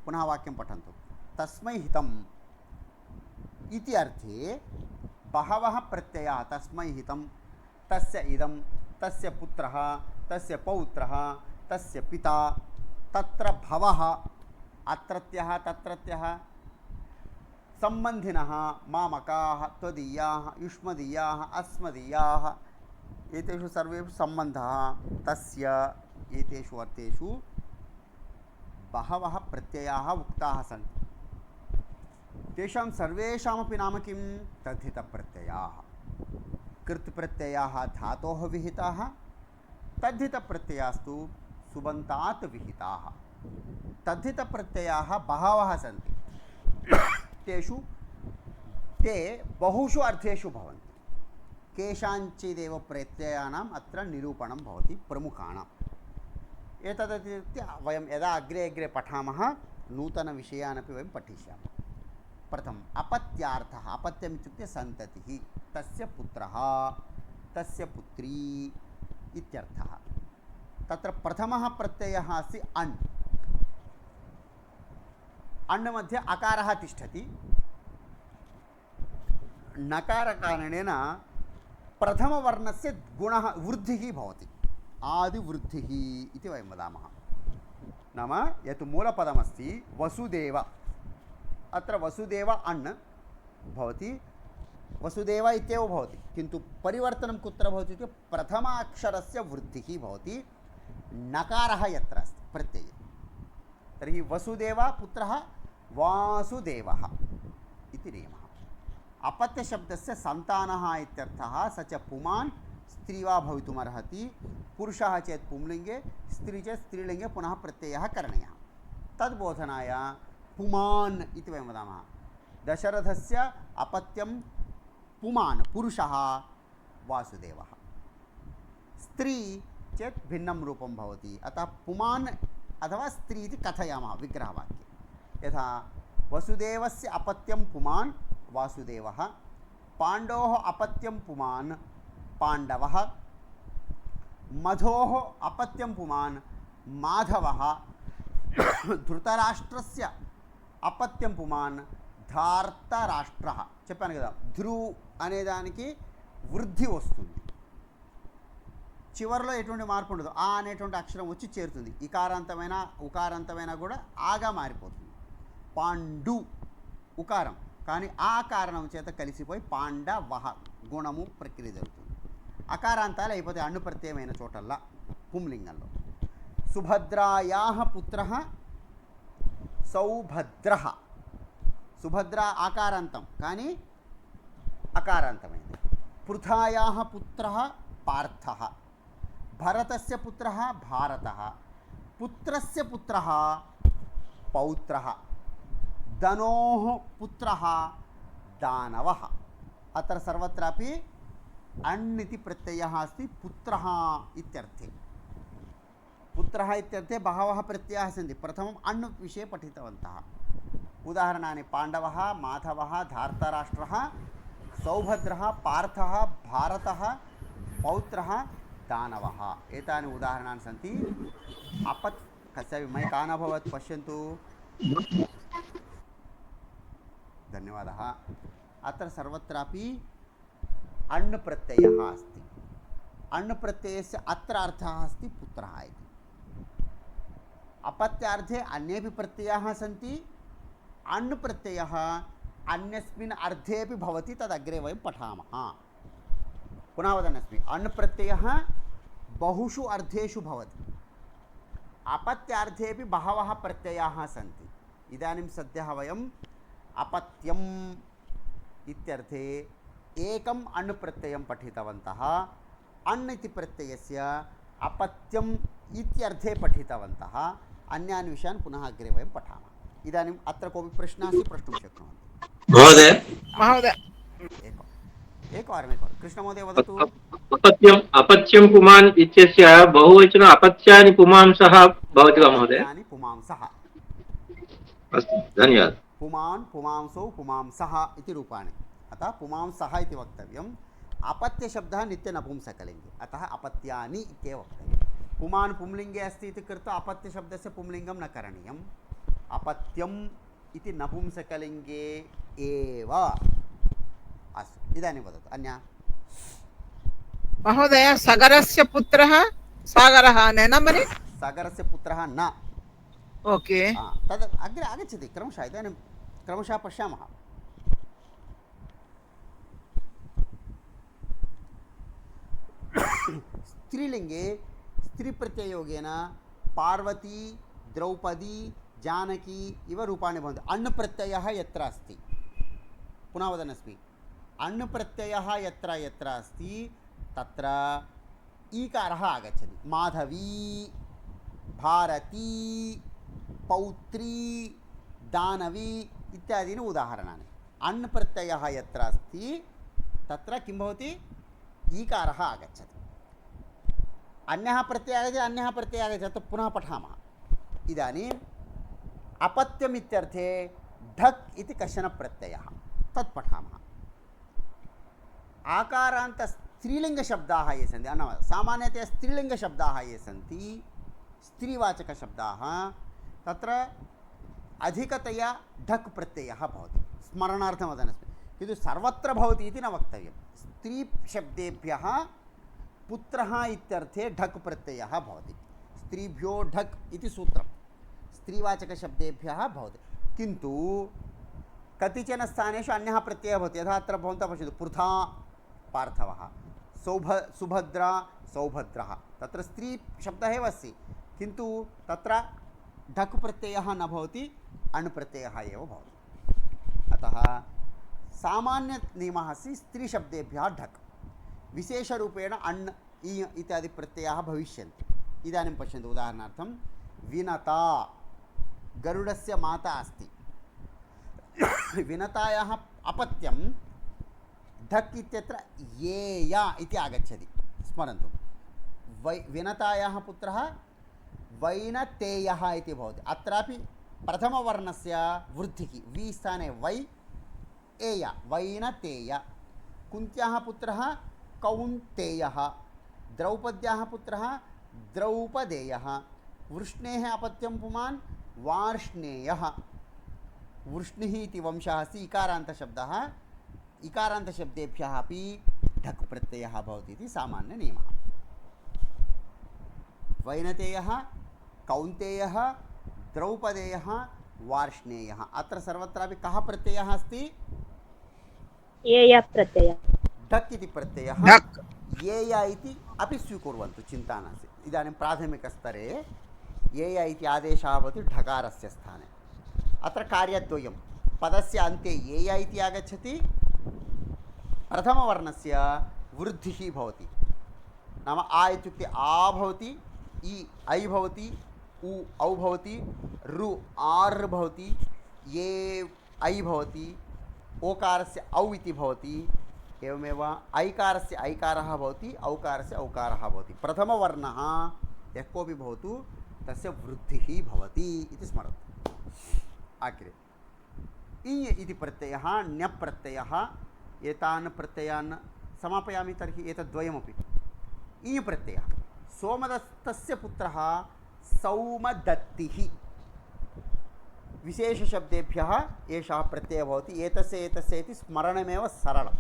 పునః వాక్యం పఠంతు. తస్మై హితం इति अर्थे बहवः प्रत्ययाः. तस्मै हितं, तस्य इदं, तस्य पुत्रः, तस्य पौत्रः, तस्य पिता, तत्र भवः, अत्रत्यः तत्रत्यः, सम्बन्धिनः, मामकाः, त्वदीयाः, युष्मदीयाः, अस्मदीयाः, एतेषु सर्वेषु सम्बन्धः तस्य. एतेषु अर्थेषु बहवः प्रत्ययाः उक्ताः सन्ति. तेषां सर्वेषामपि नाम किं? तद्धितप्रत्ययाः. कृत्प्रत्ययाः धातोः विहिताः, तद्धितप्रत्ययास्तु सुबन्तात् विहिताः. तद्धितप्रत्ययाः बहवः सन्ति. तेषु ते बहुषु अर्थेषु भवन्ति. केषाञ्चिदेव प्रत्ययानाम् अत्र निरूपणं भवति प्रमुखाणाम्. एतदतिरित्य वयं यदा अग्रे अग्रे पठामः नूतनविषयानपि वयं पठिष्यामः. प्रथमम् अपत्यार्थः. अपत्यम् इत्युक्ते सन्ततिः. तस्य पुत्रः, तस्य पुत्री इत्यर्थः. तत्र प्रथमः प्रत्ययः अस्ति अण्. अण् मध्ये अकारः तिष्ठति. नकारकारणेन प्रथमवर्णस्य गुणः वृद्धिः भवति. आदिवृद्धिः इति वयं वदामः. नाम यत् मूलपदमस्ति वसुदेव, अत्र वसुदेव अण् भवति, वसुदेव इत्येव भवति, किन्तु परिवर्तनं कुत्र भवति इत्युक्ते प्रथमाक्षरस्य वृद्धिः भवति. नकारः यत्र अस्ति प्रत्यये, तर्हि वसुदेव पुत्रः वासुदेवः इति नियमः। अपत्यशब्दस्य सन्तानः इत्यर्थः स च पुमान् स्त्री वा भवितुमर्हति। पुरुषः चेत् पुंलिङ्गे, स्त्री चेत् स्त्रीलिङ्गे पुनः प्रत्ययः करणीयः। तद्बोधनाय पुमान् इति वयं वदामः। दशरथस्य अपत्यं पुमान्, पुरुषः वासुदेवः। स्त्री चेत् भिन्नं रूपं भवति, अतः पुमान् अथवा स्त्री इति कथयामः विग्रहवाक्ये। यथा वसुदेवस्य अपत्यं पुमान् वासुदेवः, पाण्डोः अपत्यं पुमान् पाण्डवः, मधोः अपत्यं पुमान् माधवः, ధృతరాష్ట్రస్య అపత్యం పుమాన్ ధార్తరాష్ట్రః. చెప్పాను కదా, ధ్రు అనేదానికి వృద్ధి వస్తుంది, చివరిలో ఎటువంటి మార్పు ఉండదు, ఆ అనేటువంటి అక్షరం వచ్చి చేరుతుంది. ఇకారాంతమైన ఉకారాంతమైన కూడా ఆగా మారిపోతుంది. పాండు ఉకారం, కానీ ఆ కారణం చేత కలిసిపోయి పాండవః గుణము ప్రక్రియ జరుగుతుంది. అకారాంతాలు అయిపోతే అన్ను ప్రత్యయమైన చోటల్లా పుంలింగంలో. సుభద్రాయాః పుత్రః సౌభద్రః. సుభద్ర ఆకారాంతం కానీ అకారాంతమైంది. పృథాయాః పుత్రః పార్థః. భరతస్య పుత్రః భారతః. పుత్రస్య పుత్రః పౌత్రः. ధనోः పుత్రः దానవः. अत्र सर्वत्रापि अण् इति प्रत्ययः अस्ति पुत्रः इत्यर्थे. पुत्रः इत्यर्थे बहवः प्रत्ययाः सन्ति. प्रथमम् अण् विषये पठितवन्तः. उदाहरणानि पाण्डवः, माधवः, धार्तराष्ट्रः, सौभद्रः, पार्थः, भारतः, पौत्रः, दानवः. एतानि उदाहरणानि सन्ति. कस्यापि मैक् आन् अभवत् पश्यन्तु. धन्यवादः. अत्र सर्वत्रापि अण् प्रत्ययः अस्ति. अण् प्रत्ययस्य अत्र अर्थः अस्ति पुत्रः इति. अपत्यार्थे अन्येपि प्रत्ययाः सन्ति. अण् प्रत्ययः अन्यस्मिन् अर्थेपि भवति, तदग्रे वयं पठामः. पुनः वदन्नस्मि, अण् प्रत्ययः बहुषु अर्थेषु भवति. अपत्यार्थेपि बहवः प्रत्ययाः सन्ति. इदानीं सद्यः वयम् अपत्यम् इत्यर्थे एकम् अण् प्रत्ययं पठितवन्तः. अण् इति प्रत्ययस्य अपत्यम् इत्यर्थे पठितवन्तः. अन्यान् विषयान् पुनः अग्रे वयं पठामः. इदानीम् अत्र कोऽपि प्रश्नः अस्ति, प्रष्टुं शक्नुवन्ति. महोदय एकवारं कृष्णमहोदय वदतु. अपत्यं पुमान् इत्यस्य बहुवचन अपत्यानि पुमांसः भवति वा महोदय? अपत्यानि पुमांसः. अस्तु, धन्यवादः. पुमान् पुमांसौ पुमांसः इति रूपाणि. अतः पुमांसः इति वक्तव्यम्. अपत्यशब्दः नित्यनपुंसकलिङ्गे, अतः अपत्यानि इत्येव वक्तव्यम्. पुमान् पुंलिङ्गे अस्ति इति कृत्वा अपत्यशब्दस्य पुंलिङ्गं न करणीयम्. अपत्यम् इति नपुंसकलिङ्गे एव. अस्तु, इदानीं वदतु अन्या. महोदय सगरस्य पुत्रः सागरः न मनि? सागरस्य पुत्रः न. ओके, तद् अग्रे आगच्छति क्रमशः. इदानीं क्रमशः पश्यामः. स्त्रीलिङ्गे स्त्रीप्रत्यययोगेन पार्वती, द्रौपदी, जानकी इव रूपाणि भवन्ति. अण् प्रत्ययः यत्र अस्ति, पुनः वदन्नस्मि, अण् प्रत्ययः यत्र यत्र अस्ति तत्र ईकारः आगच्छति. माधवी, भारती, पौत्री, दानवी इत्यादीनि उदाहरणानि. अण् प्रत्ययः यत्र अस्ति तत्र किं भवति? ईकारः आगच्छति. अन्यः प्रत्ययः आगच्छति, अन्यः प्रत्ययः आगच्छति, तत् पुनः पठामः. इदानीम् अपत्यम् इत्यर्थे ढक् इति कश्चन प्रत्ययः, तत् पठामः. आकारान्त स्त्रीलिङ्गशब्दाः ये सन्ति, सामान्यतया स्त्रीलिङ्गशब्दाः ये सन्ति, स्त्रीवाचकशब्दाः, तत्र अधिकतया ढक् प्रत्ययः भवति. स्मरणार्थं वदन्नस्मि, किन्तु सर्वत्र भवति इति न वक्तव्यं. स्त्रीशब्देभ्यः पुत्रः इत्यर्थे ढक् प्रत्ययः भवति. स्त्रीभ्यो ढक् इति सूत्रं स्त्रीवाचकशब्देभ्यः भवति. किन्तु कतिचन स्थानेषु अन्यः प्रत्ययः भवति. यथा अत्र भवन्तः पश्यन्तु, पृथा पार्थवः, सुभद्रा सौभद्रः, तत्र स्त्रीशब्दः एव अस्ति, किन्तु तत्र ढक् प्रत्ययः न भवति, अण् प्रत्ययः एव भवति। अतः सामान्यनियमः अस्ति स्त्रीशब्देभ्यः ढक्, विशेषरूपेण अण् इ इत्यादि प्रत्ययाः भविष्यन्ति। इदानीं पश्यन्तु, उदाहरणार्थं विनता, गरुडस्य माता अस्ति। विनतायाः अपत्यं ढक् इत्यत्र येया इति आगच्छति, स्मरन्तु। विनतायाः पुत्रः वैनतेयः इति भवति। अत्रापि प्रथमवर्णस्य वृद्धिः, वि स्थाने वै, एय, वैनतेय। कुन्त्याः पुत्रः कौन्तेयः, द्रौपद्याः पुत्रः द्रौपदेयः, वृष्णेः अपत्यं पुमान् वार्ष्णेयः। वृष्णिः इति वंशः अस्ति, इकारान्तशब्दः, इकारान्तशब्देभ्यः अपि ढक् प्रत्ययः भवति इति सामान्यनियमः। वैनतेयः, कौन्तेयः, द्रौपदेयः, वार्ष्णेयः। अत्र सर्वत्रापि कः प्रत्ययः अस्ति? येय प्रत्ययः। ढक् इति प्रत्ययः ढक्। येय इति अपि स्वीकुर्वन्तु, चिन्ता नास्ति। इदानीं प्राथमिकस्तरे येय इति आदेशः भवति ढकारस्य स्थाने। अत्र कार्यद्वयं, पदस्य अन्ते येय इति आगच्छति, प्रथमवर्णस्य वृद्धिः भवति। नाम आ इत्युक्ते आ भवति, इ ऐ भवति, उ औ भवति, रु आर् भवति, ये ऐ भवति, ओकारस्य औ इति भवति, एवमेव ऐकारस्य ऐकारः भवति, औकारस्य औकारः भवति। प्रथमवर्णः यः कोऽपि भवतु तस्य वृद्धिः भवति इति स्मरतु। अग्रे इ इति प्रत्ययः, ण्यप्रत्ययः। एतान् प्रत्ययान् समापयामि तर्हि एतद्वयमपि। इ प्रत्ययः, सोमदत्तस्य पुत्रः सौमदत्तिः। विशेषशब्देभ्यः एषः प्रत्ययः भवति। एतस्य एतस्य इति स्मरणमेव सरलं,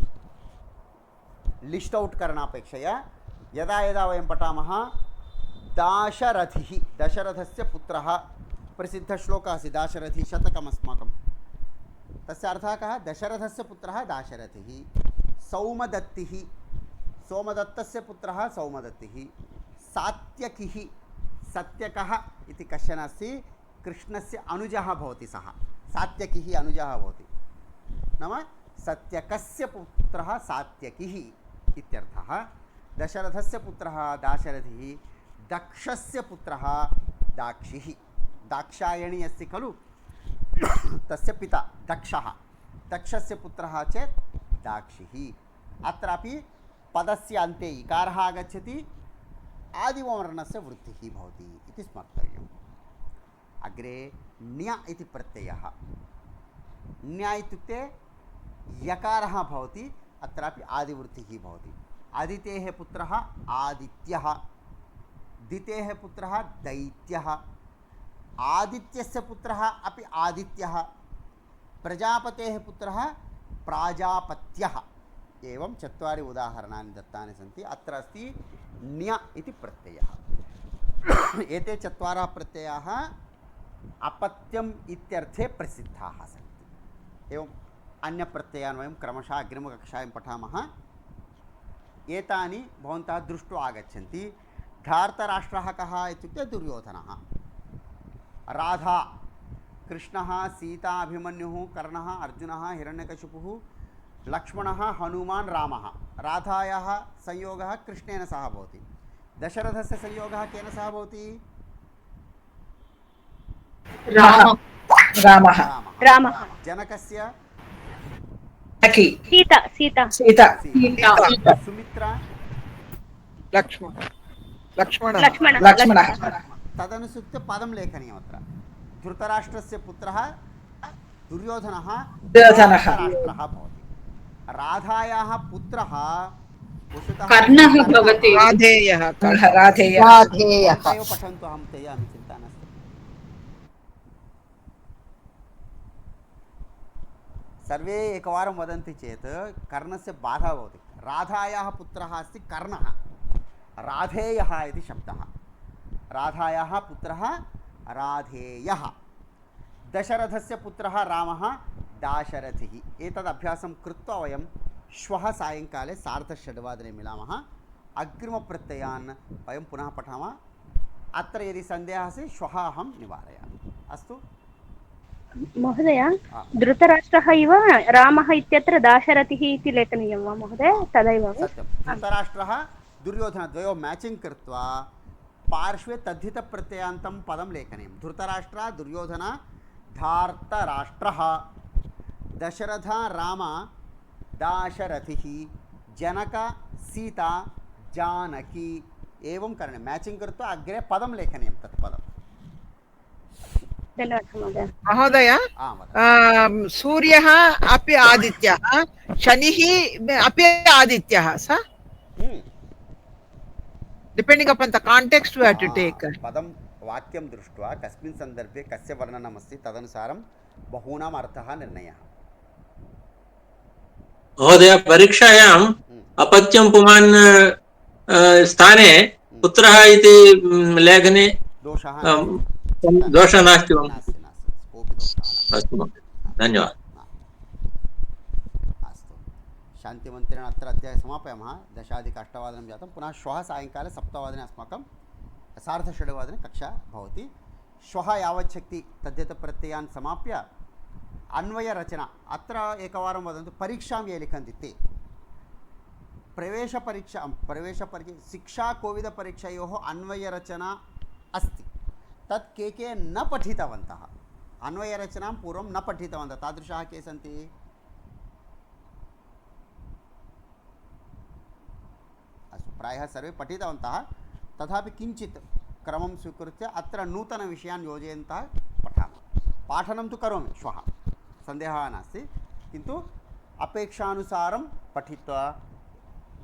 लिस्ट् औट् करणापेक्षया। यदा यदा वयं पठामः दाशरथिः, दशरथस्य पुत्रः, प्रसिद्धश्लोकः अस्ति दाशरथी शतकम् अस्माकं। तस्य अर्थः कः? दशरथस्य पुत्रः दाशरथिः। सौमदत्तिः, सोमदत्तस्य पुत्रः सौमदत्तिः। सात्यकिः, सत्यकः इति कश्चन अस्ति, कृष्णस्य अनुजः भवति सः, सात्यकिः अनुजः भवति। नाम सत्यकस्य पुत्रः सात्यकिः इत्यर्थः। दशरथस्य पुत्रः दाशरथिः, दक्षस्य पुत्रः दाक्षिः। दाक्षायणी अस्ति खलु, तस्य पिता दक्षः, दक्षस्य पुत्रः चेत् दाक्षिः। अत्रापि पदस्य अन्ते इकारः आगच्छति, आदिमवर्णस्य वृद्धिः भवति इति स्मर्तव्यम्। अग्रे ण्य इति प्रत्ययः। ण्य इत्युक्ते यकारः भवति, अत्रापि आदिवृद्धिः भवति। आदितेः पुत्रः आदित्यः, दितेः पुत्रः दैत्यः, आदित्यस्य पुत्रः अपि आदित्यः, प्रजापतेः पुत्रः प्राजापत्यः। एवं चत्वारि उदाहरणानि दत्तानि सन्ति। अत्र अस्ति ण्य इति प्रत्ययः। एते चत्वारः प्रत्ययाः अपत्यम् इत्यर्थे प्रसिद्धाः सन्ति। एवम् अन्यप्रत्ययान् वयं क्रमशः अग्रिमकक्षायां पठामः। एतानि भवन्तः दृष्ट्वा आगच्छन्ति। धार्तराष्ट्रः कः इत्युक्ते दुर्योधनः। राधा, कृष्णः, सीता, अभिमन्युः, कर्णः, अर्जुनः, हिरण्यकशिपुः, लक्ष्मणः, हनुमान्, रामः। राधायाः संयोगः कृष्णेन सह भवति। दशरथस्य संयोगः केन सह भवति? रामः। रामः। जनकस्य सीता। सीता। सीता। सुमित्रा, लक्ष्मणः। तदनुसृत्य पदं लेखनीयम्। अत्र धृतराष्ट्रस्य पुत्रः दुर्योधनः राष्ट्रः भवति। राधायाः पुत्रः वस्तुतः कर्णः भवति। राधेयः। एव पठन्तु, अहं त्यजामि, चिन्ता नास्ति। सर्वे एकवारं वदन्ति चेत् कर्णस्य बाधा भवति। राधायाः पुत्रः अस्ति कर्णः, राधेयः इति शब्दः। राधायाः पुत्रः राधेयः। दशरथस्य पुत्रः रामः दाशरथिः। एतद् अभ्यासं कृत्वा वयं श्वः सायङ्काले 6:30 मिलामः। अग्रिमप्रत्ययान् वयं पुनः पठामः। अत्र यदि सन्देहः अस्ति श्वः अहं निवारयामि। अस्तु महोदय, धृतराष्ट्रः इव रामः इत्यत्र दाशरथिः इति लेखनीयं वा महोदय? तदैव वा? सत्यं, धृतराष्ट्रः दुर्योधनद्वयोः मैचिङ्ग् कृत्वा पार्श्वे तद्धितप्रत्ययान्तं पदं लेखनीयं। धृतराष्ट्रः दुर्योधन धार्तराष्ट्रः दशरथ राम दाशरथिः जनक सीता जानकी एवं करणीयं। मैचिङ्ग् कृत्वा अग्रे पदं लेखनीयं। तत् पदं धन्यवादः महोदय। महोदय, सूर्यः अपि आदित्यः, शनिः अपि आदित्यः, so depending upon the context we have to take. पदं वाक्यं दृष्ट्वा कस्मिन् सन्दर्भे कस्य वर्णनमस्ति तदनुसारं बहूनाम् अर्थः निर्णयः। महोदय, परीक्षायाम् अपत्यं पुमान् स्थाने पुत्रः इति लेखने दोषः नास्ति वा? नास्ति, कोऽपि दोषः नास्ति। अस्तु महोदय, धन्यवादः। अस्तु, शान्तिमन्त्रेण अत्र अध्यायं समापयामः। 10:08 जातं। पुनः श्वः सायङ्काले 7:00 अस्माकं सार्धषड्वादने कक्षा भवति। श्वः यावत् शक्ति तद्धितप्रत्ययान् समाप्य अन्वयरचना। अत्र एकवारं वदन्तु, परीक्षां ये लिखन्ति ते प्रवेशपरीक्षा शिक्षाकोविदपरीक्षयोः अन्वयरचना अस्ति। तत् के न पठितवन्तः, अन्वयरचनां पूर्वं न पठितवन्तः, तादृशाः के सन्ति? अस्तु, प्रायः सर्वे पठितवन्तः, तथापि किञ्चित् क्रमं स्वीकृत्य अत्र नूतनविषयान् योजयन्तः पठामः। पाठनं तु करोमि श्वः, सन्देहः नास्ति, किन्तु अपेक्षानुसारं पठित्वा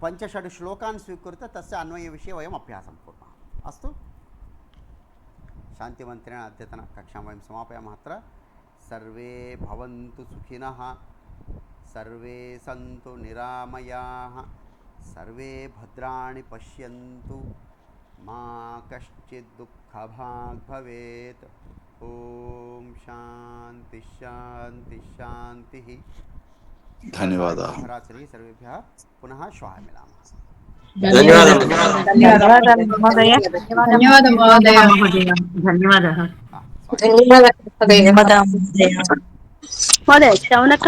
5-6 श्लोकान् स्वीकृत्य तस्य अन्वयविषये वयम् अभ्यासं कुर्मः। अस्तु, शान्तिमन्त्रेण अद्यतनकक्षां वयं समापयामः। अत्र सर्वे भवन्तु सुखिनः, सर्वे सन्तु निरामयाः, सर्वे भद्राणि पश्यन्तु, मा कश्चित् दुःखभाग् भवेत्। ॐ शान्ति शान्ति शान्तिः। धन्यवादाः। सर्वेभ्यः पुनः श्वः मिलामः। धन्यवादः महोदय। धन्यवादः महोदय। महोदय, श्रवणक